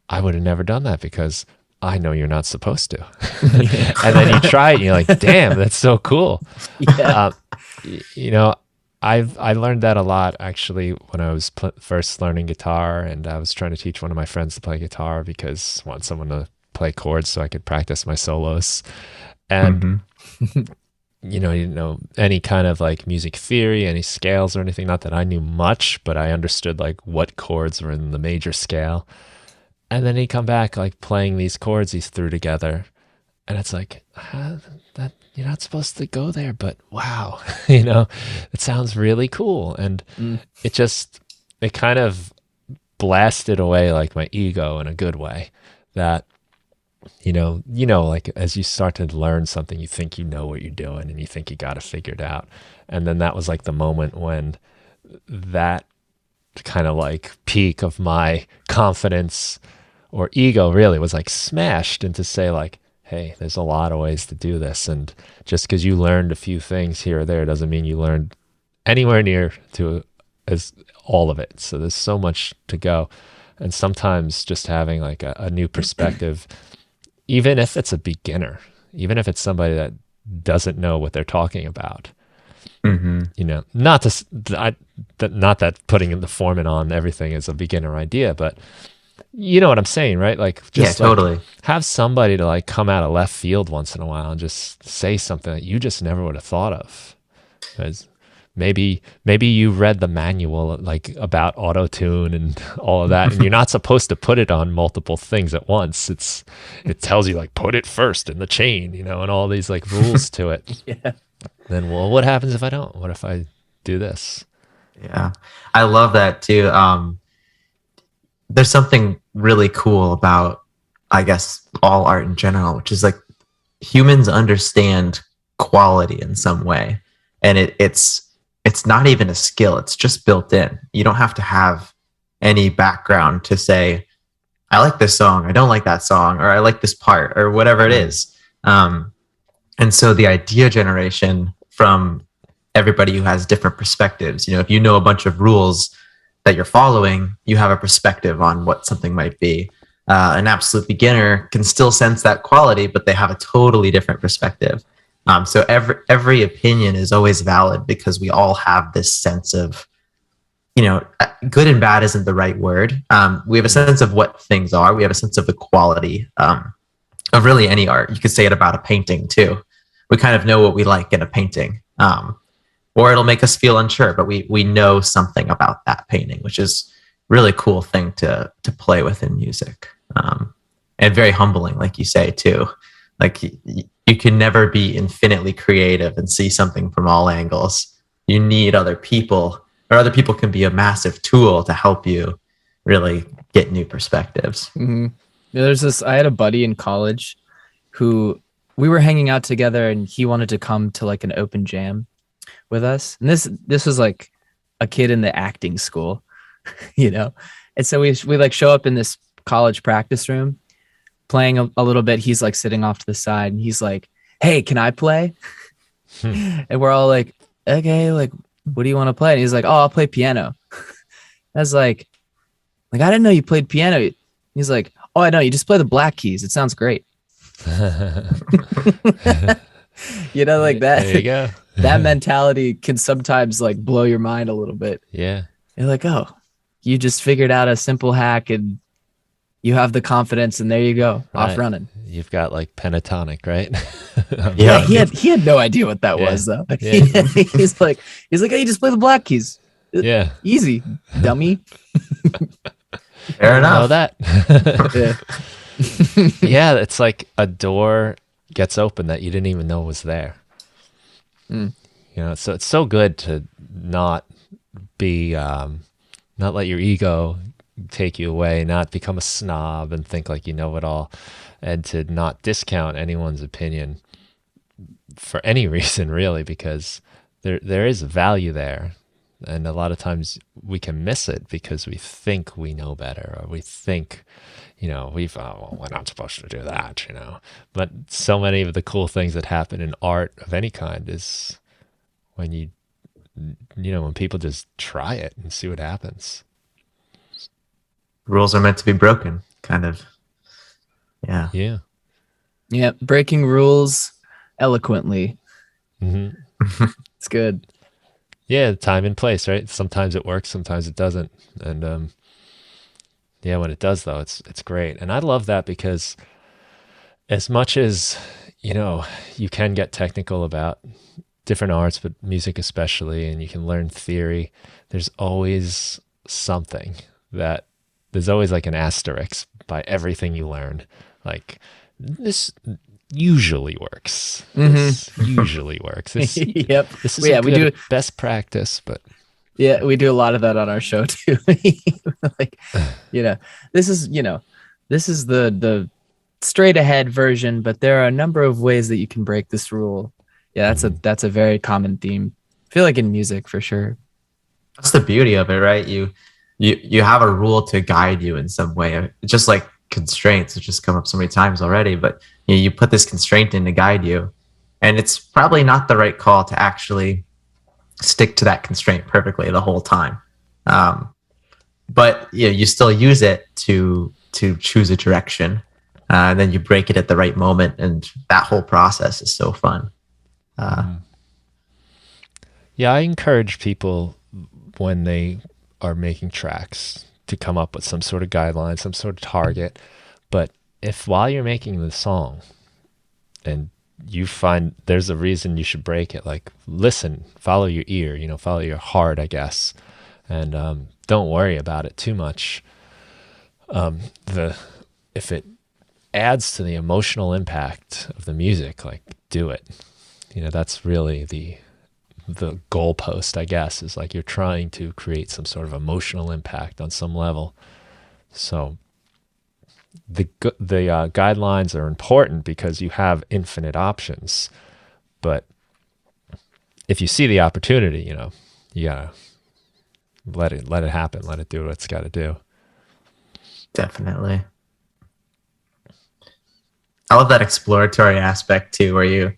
I would have never done that because I know you're not supposed to. And then you try it, and you're like, damn, that's so cool. Yeah. I learned that a lot actually when I was first learning guitar, and I was trying to teach one of my friends to play guitar because I want someone to play chords so I could practice my solos. And you didn't know any kind of like music theory, any scales or anything. Not that I knew much, but I understood like what chords were in the major scale. And then he'd come back like playing these chords he threw together, and it's like, that you're not supposed to go there, but wow, it sounds really cool. And it kind of blasted away like my ego in a good way. That like as you start to learn something, you think you know what you're doing, and you think you got it figured out. And then that was like the moment when that kind of like peak of my confidence or ego really was like smashed into say like, hey, there's a lot of ways to do this. And just because you learned a few things here or there doesn't mean you learned anywhere near to as all of it. So there's so much to go. And sometimes just having like a new perspective, even if it's a beginner, even if it's somebody that doesn't know what they're talking about, not that putting the foreman on everything is a beginner idea, but you know what I'm saying, right? Like, just totally. have somebody to like come out of left field once in a while and just say something that you just never would have thought of. Because maybe you read the manual like about auto tune and all of that, and you're not supposed to put it on multiple things at once. It tells you like put it first in the chain, and all these like rules to it. Yeah. Then, well, what happens if I don't? What if I do this? Yeah, I love that too. There's something really cool about, I guess, all art in general, which is like humans understand quality in some way, and it's not even a skill. It's just built in. You don't have to have any background to say, I like this song, I don't like that song, or I like this part, or whatever it is. And so the idea generation from everybody who has different perspectives, if you know a bunch of rules that you're following, you have a perspective on what something might be. An absolute beginner can still sense that quality, but they have a totally different perspective. So every opinion is always valid because we all have this sense of, good and bad isn't the right word. We have a sense of what things are. We have a sense of the quality of really any art. You could say it about a painting too. We kind of know what we like in a painting. Or it'll make us feel unsure, but we know something about that painting, which is really cool thing to play with in music. And very humbling, like you say too. Like you can never be infinitely creative and see something from all angles. You need other people, or other people can be a massive tool to help you really get new perspectives. Mm-hmm. I had a buddy in college who we were hanging out together, and he wanted to come to like an open jam with us. And this was like a kid in the acting school, you know? And so we like show up in this college practice room playing a little bit. He's like sitting off to the side, and he's like, "Hey, can I play?" And we're all like, "Okay, like, what do you want to play?" And he's like, "Oh, I'll play piano." I was like, I didn't know you played piano. He's like, "Oh, I know. You just play the black keys. It sounds great." You know, like that. There you go. That mentality can sometimes like blow your mind a little bit. Yeah. You're like, "Oh, you just figured out a simple hack and you have the confidence, and there you go, Right. off running." You've got like pentatonic, right? Yeah, he had no idea what that was though. Yeah. He's like, "Hey, you just play the black keys. Yeah. Easy, dummy." Fair Know enough. that. Yeah. Yeah, it's like a door gets open that you didn't even know was there. Mm. You know, so it's so good to not be, not let your ego take you away, not become a snob and think like you know it all, and to not discount anyone's opinion for any reason, really, because there is value there. And a lot of times we can miss it because we think we know better, or we think, you know, well, we're not supposed to do that, you know. But so many of the cool things that happen in art of any kind is when when people just try it and see what happens. Rules are meant to be broken, kind of. Yeah. Yeah. Yeah, breaking rules eloquently. Hmm. It's good. Yeah, time and place, right? Sometimes it works, sometimes it doesn't. And yeah, when it does though, it's great. And I love that because as much as, you can get technical about different arts, but music especially, and you can learn theory, there's always something there's always like an asterisk by everything you learn. Like, this usually works. This usually works. This, Yep. this is we do best practice, but yeah, we do a lot of that on our show too. Like, this is the straight ahead version, but there are a number of ways that you can break this rule. Yeah, that's a very common theme. I feel like in music for sure. That's the beauty of it, right? You have a rule to guide you in some way, just like constraints, which has come up so many times already. But you put this constraint in to guide you, and it's probably not the right call to actually stick to that constraint perfectly the whole time. But you still use it to choose a direction, and then you break it at the right moment, and that whole process is so fun. Yeah, I encourage people when they are making tracks to come up with some sort of guideline, some sort of target. But if while you're making the song and you find there's a reason you should break it, like, listen, follow your ear, follow your heart, I guess. And don't worry about it too much. If it adds to the emotional impact of the music, like, do it. That's really the goalpost, I guess, is like you're trying to create some sort of emotional impact on some level. So the guidelines are important because you have infinite options. But if you see the opportunity, you gotta let it happen, let it do what it's got to do. Definitely. I love that exploratory aspect too, where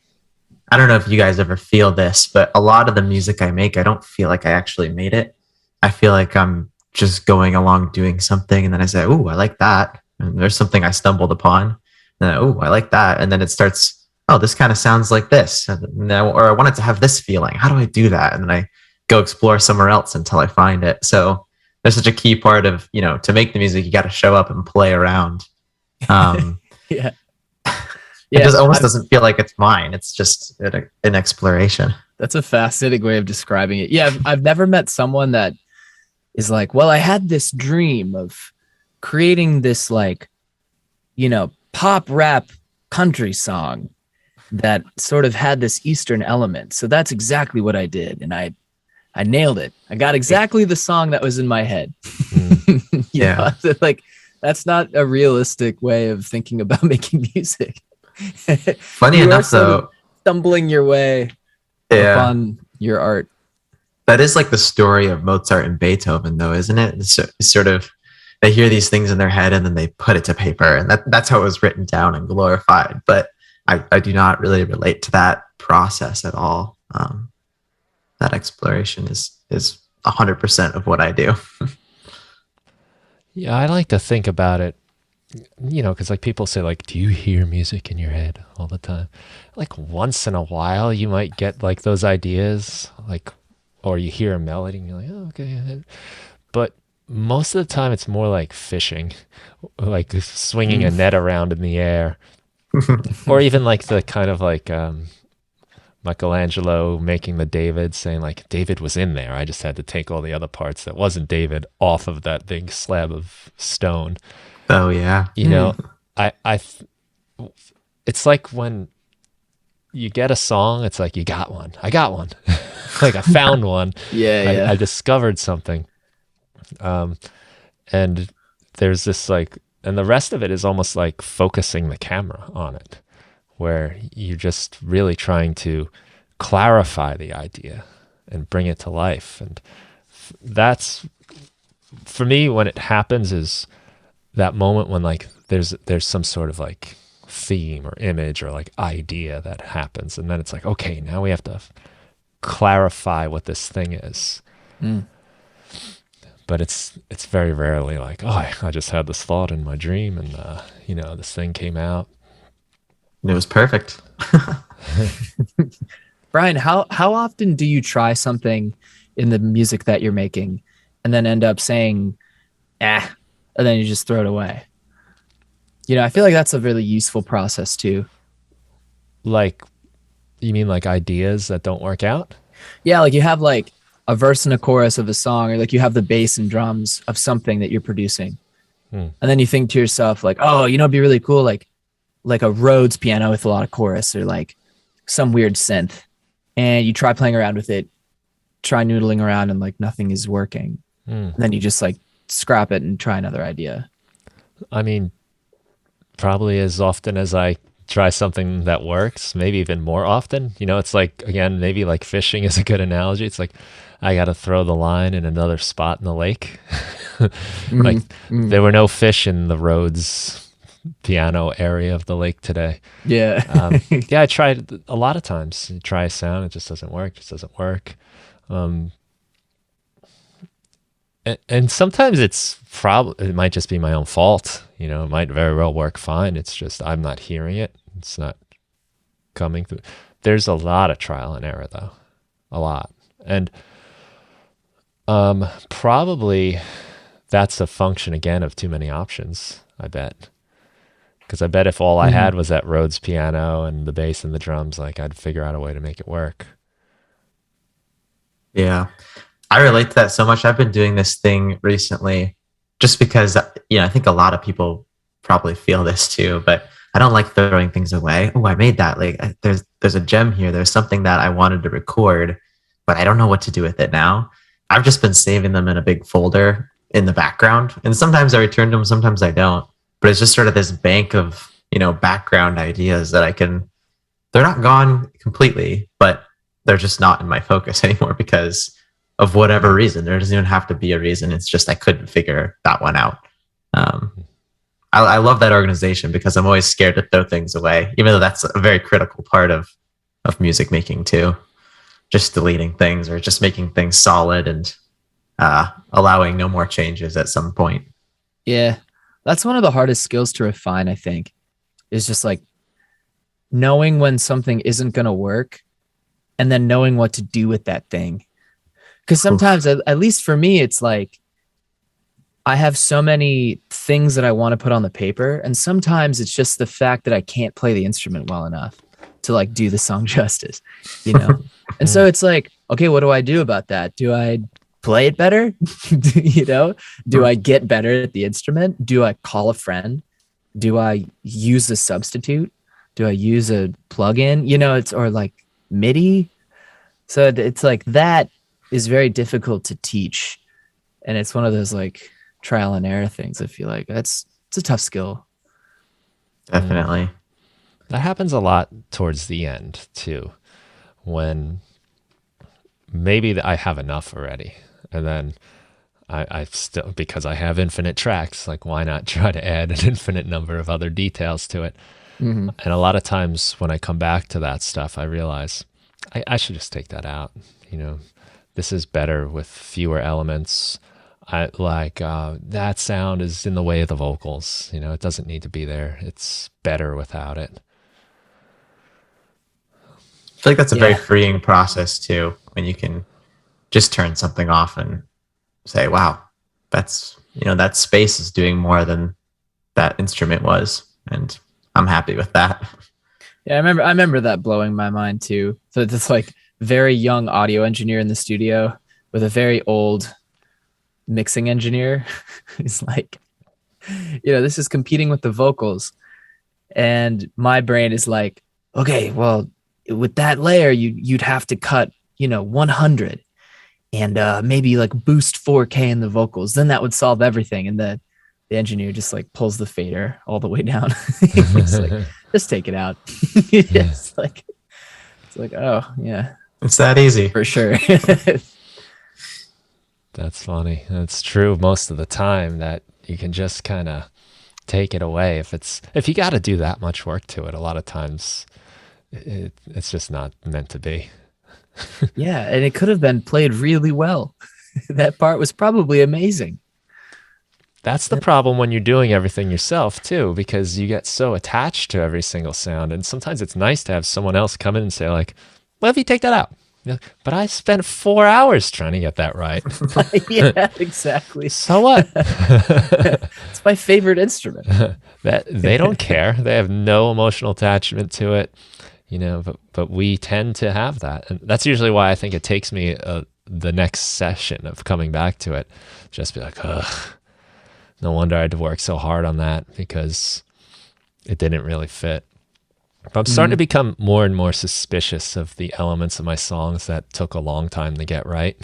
I don't know if you guys ever feel this, but a lot of the music I make, I don't feel like I actually made it. I feel like I'm just going along doing something, and then I say, "Ooh, I like that." And there's something I stumbled upon, and "Ooh, I like that." And then it starts, "Oh, this kind of sounds like this." Or I want it to have this feeling. How do I do that? And then I go explore somewhere else until I find it. So there's such a key part of, to make the music, you got to show up and play around. Yeah. It just almost doesn't feel like it's mine. It's just an exploration. That's a fascinating way of describing it. Yeah, I've never met someone that is like, well, I had this dream of creating this like, pop rap country song that sort of had this Eastern element. So that's exactly what I did. And I nailed it. I got exactly the song that was in my head. Yeah. Like that's not a realistic way of thinking about making music. Funny You are enough, sort of though, stumbling your way upon your art. that is like the story of Mozart and Beethoven, though, isn't it? It's sort of they hear these things in their head and then they put it to paper, and that's how it was written down and glorified. But I do not really relate to that process at all. That exploration is 100% of what I do. Yeah, I like to think about it, because like people say, like, do you hear music in your head all the time? Like once in a while, you might get like those ideas, like, or you hear a melody and you're like, oh, okay. But most of the time, it's more like fishing, like swinging a net around in the air, or even like the kind of like Michelangelo making the David, saying like David was in there. I just had to take all the other parts that wasn't David off of that big slab of stone. Oh yeah. It's like when you get a song, it's like, I got one. Like I found one. Yeah. I discovered something. And there's this like, and the rest of it is almost like focusing the camera on it, where you're just really trying to clarify the idea and bring it to life. And that's, for me, when it happens, is that moment when like there's some sort of like theme or image or like idea that happens, and then it's like, okay, now we have to clarify what this thing is. But it's very rarely like, oh, I just had this thought in my dream and this thing came out. It was perfect. Brian, how often do you try something in the music that you're making and then end up saying, and then you just throw it away? I feel like that's a really useful process too. Like, you mean like ideas that don't work out? Yeah, like you have like a verse and a chorus of a song, or like you have the bass and drums of something that you're producing. And then you think to yourself like, oh, it'd be really cool, like a Rhodes piano with a lot of chorus, or like some weird synth. And you try playing around with it, try noodling around, and like nothing is working. And then you just like scrap it and try another idea. I mean, probably as often as I try something that works, maybe even more often. It's like, again, maybe like fishing is a good analogy. It's like, I got to throw the line in another spot in the lake. There were no fish in the Rhodes piano area of the lake today. Yeah. Yeah, I tried a lot of times. You try a sound, it just doesn't work. And sometimes it might just be my own fault. It might very well work fine. It's just I'm not hearing it. It's not coming through. There's a lot of trial and error, though. A lot. And probably that's a function, again, of too many options, I bet. Because I bet if all I had was that Rhodes piano and the bass and the drums, like I'd figure out a way to make it work. Yeah. I relate to that so much. I've been doing this thing recently just because, I think a lot of people probably feel this too, but I don't like throwing things away. Oh, I made that. Like there's a gem here. There's something that I wanted to record, but I don't know what to do with it now. I've just been saving them in a big folder in the background. And sometimes I return them, sometimes I don't. But it's just sort of this bank of, background ideas that they're not gone completely, but they're just not in my focus anymore because of whatever reason. There doesn't even have to be a reason. It's just I couldn't figure that one out. I love that organization because I'm always scared to throw things away, even though that's a very critical part of music making too. Just deleting things or just making things solid and allowing no more changes at some point. Yeah. That's one of the hardest skills to refine, I think, is just like knowing when something isn't going to work and then knowing what to do with that thing. Because sometimes, at least for me, it's like I have so many things that I want to put on the paper. And sometimes it's just the fact that I can't play the instrument well enough to like do the song justice, And so it's like, okay, what do I do about that? Do I play it better? Do I get better at the instrument? Do I call a friend? Do I use a substitute? Do I use a plugin? It's or like MIDI. So it's like that is very difficult to teach. And it's one of those like trial and error things. I feel like it's a tough skill. Definitely. That happens a lot towards the end too, when maybe I have enough already. And then I still, because I have infinite tracks, like why not try to add an infinite number of other details to it? Mm-hmm. And a lot of times when I come back to that stuff, I realize I should just take that out. This is better with fewer elements. I like that sound is in the way of the vocals. It doesn't need to be there. It's better without it. I feel like that's a very freeing process too, when you can just turn something off and say, wow, that's, that space is doing more than that instrument was. And I'm happy with that. Yeah, I remember that blowing my mind too. So it's this like very young audio engineer in the studio with a very old mixing engineer. He's like, this is competing with the vocals. And my brain is like, okay, well, with that layer, you'd have to cut, 100 and maybe like boost 4K in the vocals. Then that would solve everything. And the engineer just like pulls the fader all the way down. He's like, just take it out. It's like, oh yeah, it's that easy for sure. That's funny. It's true most of the time that you can just kind of take it away. If you got to do that much work to it, a lot of times it's just not meant to be. Yeah, and it could have been played really well. That part was probably amazing. That's the problem when you're doing everything yourself too, because you get so attached to every single sound. And sometimes it's nice to have someone else come in and say like, well, if you take that out. But I spent 4 hours trying to get that right. Yeah, exactly. So what? It's my favorite instrument. That they don't care. They have no emotional attachment to it, but we tend to have that. And that's usually why I think it takes me the next session of coming back to it. Just be like, ugh, no wonder I had to work so hard on that because it didn't really fit. But I'm starting to become more and more suspicious of the elements of my songs that took a long time to get right.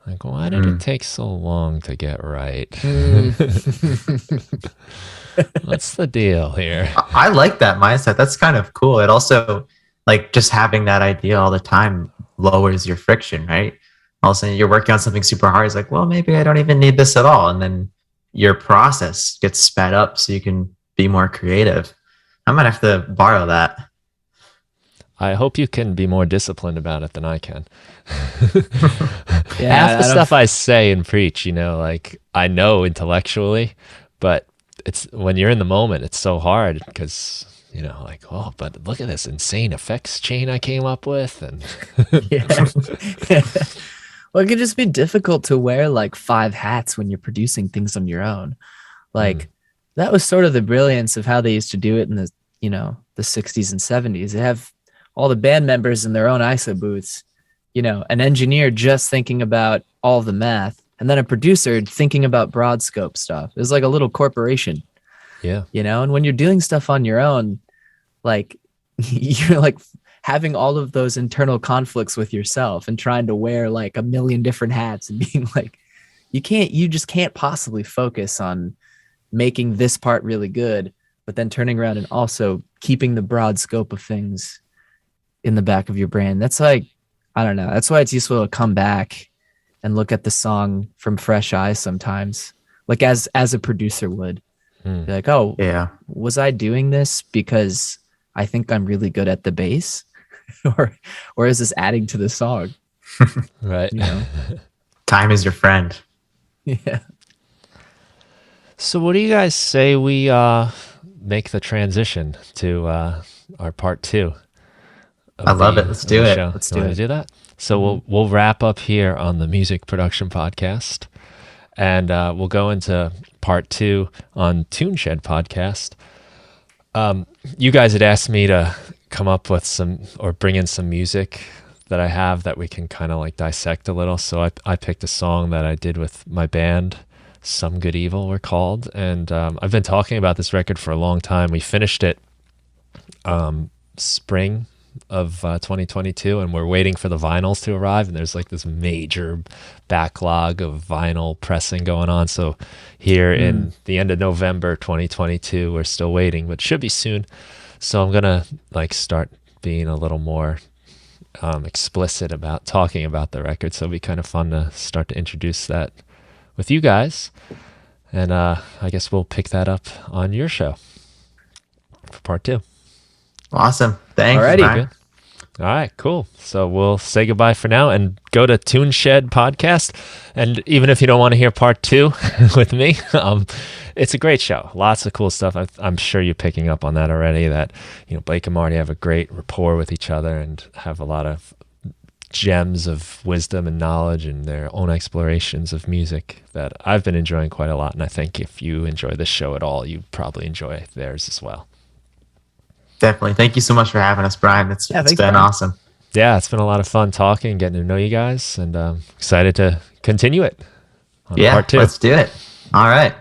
Like, why did it take so long to get right? What's the deal here? I like that mindset. That's kind of cool. It also, like, just having that idea all the time lowers your friction, right? All of a sudden you're working on something super hard. It's like, well, maybe I don't even need this at all. And then your process gets sped up so you can be more creative. I might have to borrow that. I hope you can be more disciplined about it than I can. Yeah, Half the stuff I say and preach, like I know intellectually, but it's when you're in the moment, it's so hard because, like, oh, but look at this insane effects chain I came up with. And yeah. Well, it could just be difficult to wear like 5 hats when you're producing things on your own. Like, that was sort of the brilliance of how they used to do it in the, the 60s and 70s. They have all the band members in their own ISO booths, an engineer just thinking about all the math, and then a producer thinking about broad scope stuff. It was like a little corporation. Yeah. And when you're doing stuff on your own, like you're like having all of those internal conflicts with yourself and trying to wear like a million different hats and being like, you just can't possibly focus on making this part really good, but then turning around and also keeping the broad scope of things in the back of your brain. That's like, I don't know. That's why it's useful to come back and look at the song from fresh eyes sometimes, like as a producer would. Be like, oh, yeah, was I doing this because I think I'm really good at the bass? or is this adding to the song? Right. Time is your friend. Yeah. So what do you guys say we make the transition to our part 2? I love it. Let's do it. Let's do it. Do that. So we'll wrap up here on the Music Production Podcast, and we'll go into part 2 on TuneShed Podcast. You guys had asked me to come up with some or bring in some music that I have that we can kind of like dissect a little. So I picked a song that I did with my band, Some Good Evil we're called, and I've been talking about this record for a long time. We finished it spring of 2022, and we're waiting for the vinyls to arrive, and there's like this major backlog of vinyl pressing going on. So here in the end of November 2022, we're still waiting, but should be soon. So I'm gonna like start being a little more explicit about talking about the record, so it'll be kind of fun to start to introduce that with you guys. And I guess we'll pick that up on your show for part 2. Awesome. Thanks. Alrighty. Brian. All right, cool. So we'll say goodbye for now and go to Toonshed Podcast. And even if you don't want to hear part 2 with me, it's a great show. Lots of cool stuff. I'm sure you're picking up on that already, that, you know, Blake and Marty have a great rapport with each other and have a lot of gems of wisdom and knowledge and their own explorations of music that I've been enjoying quite a lot. And I think if you enjoy this show at all, you probably enjoy theirs as well. Definitely. Thank you so much for having us, Brian. It's been Brian. awesome. Yeah, it's been a lot of fun talking, getting to know you guys, and excited to continue it on part 2. Let's do it. All right.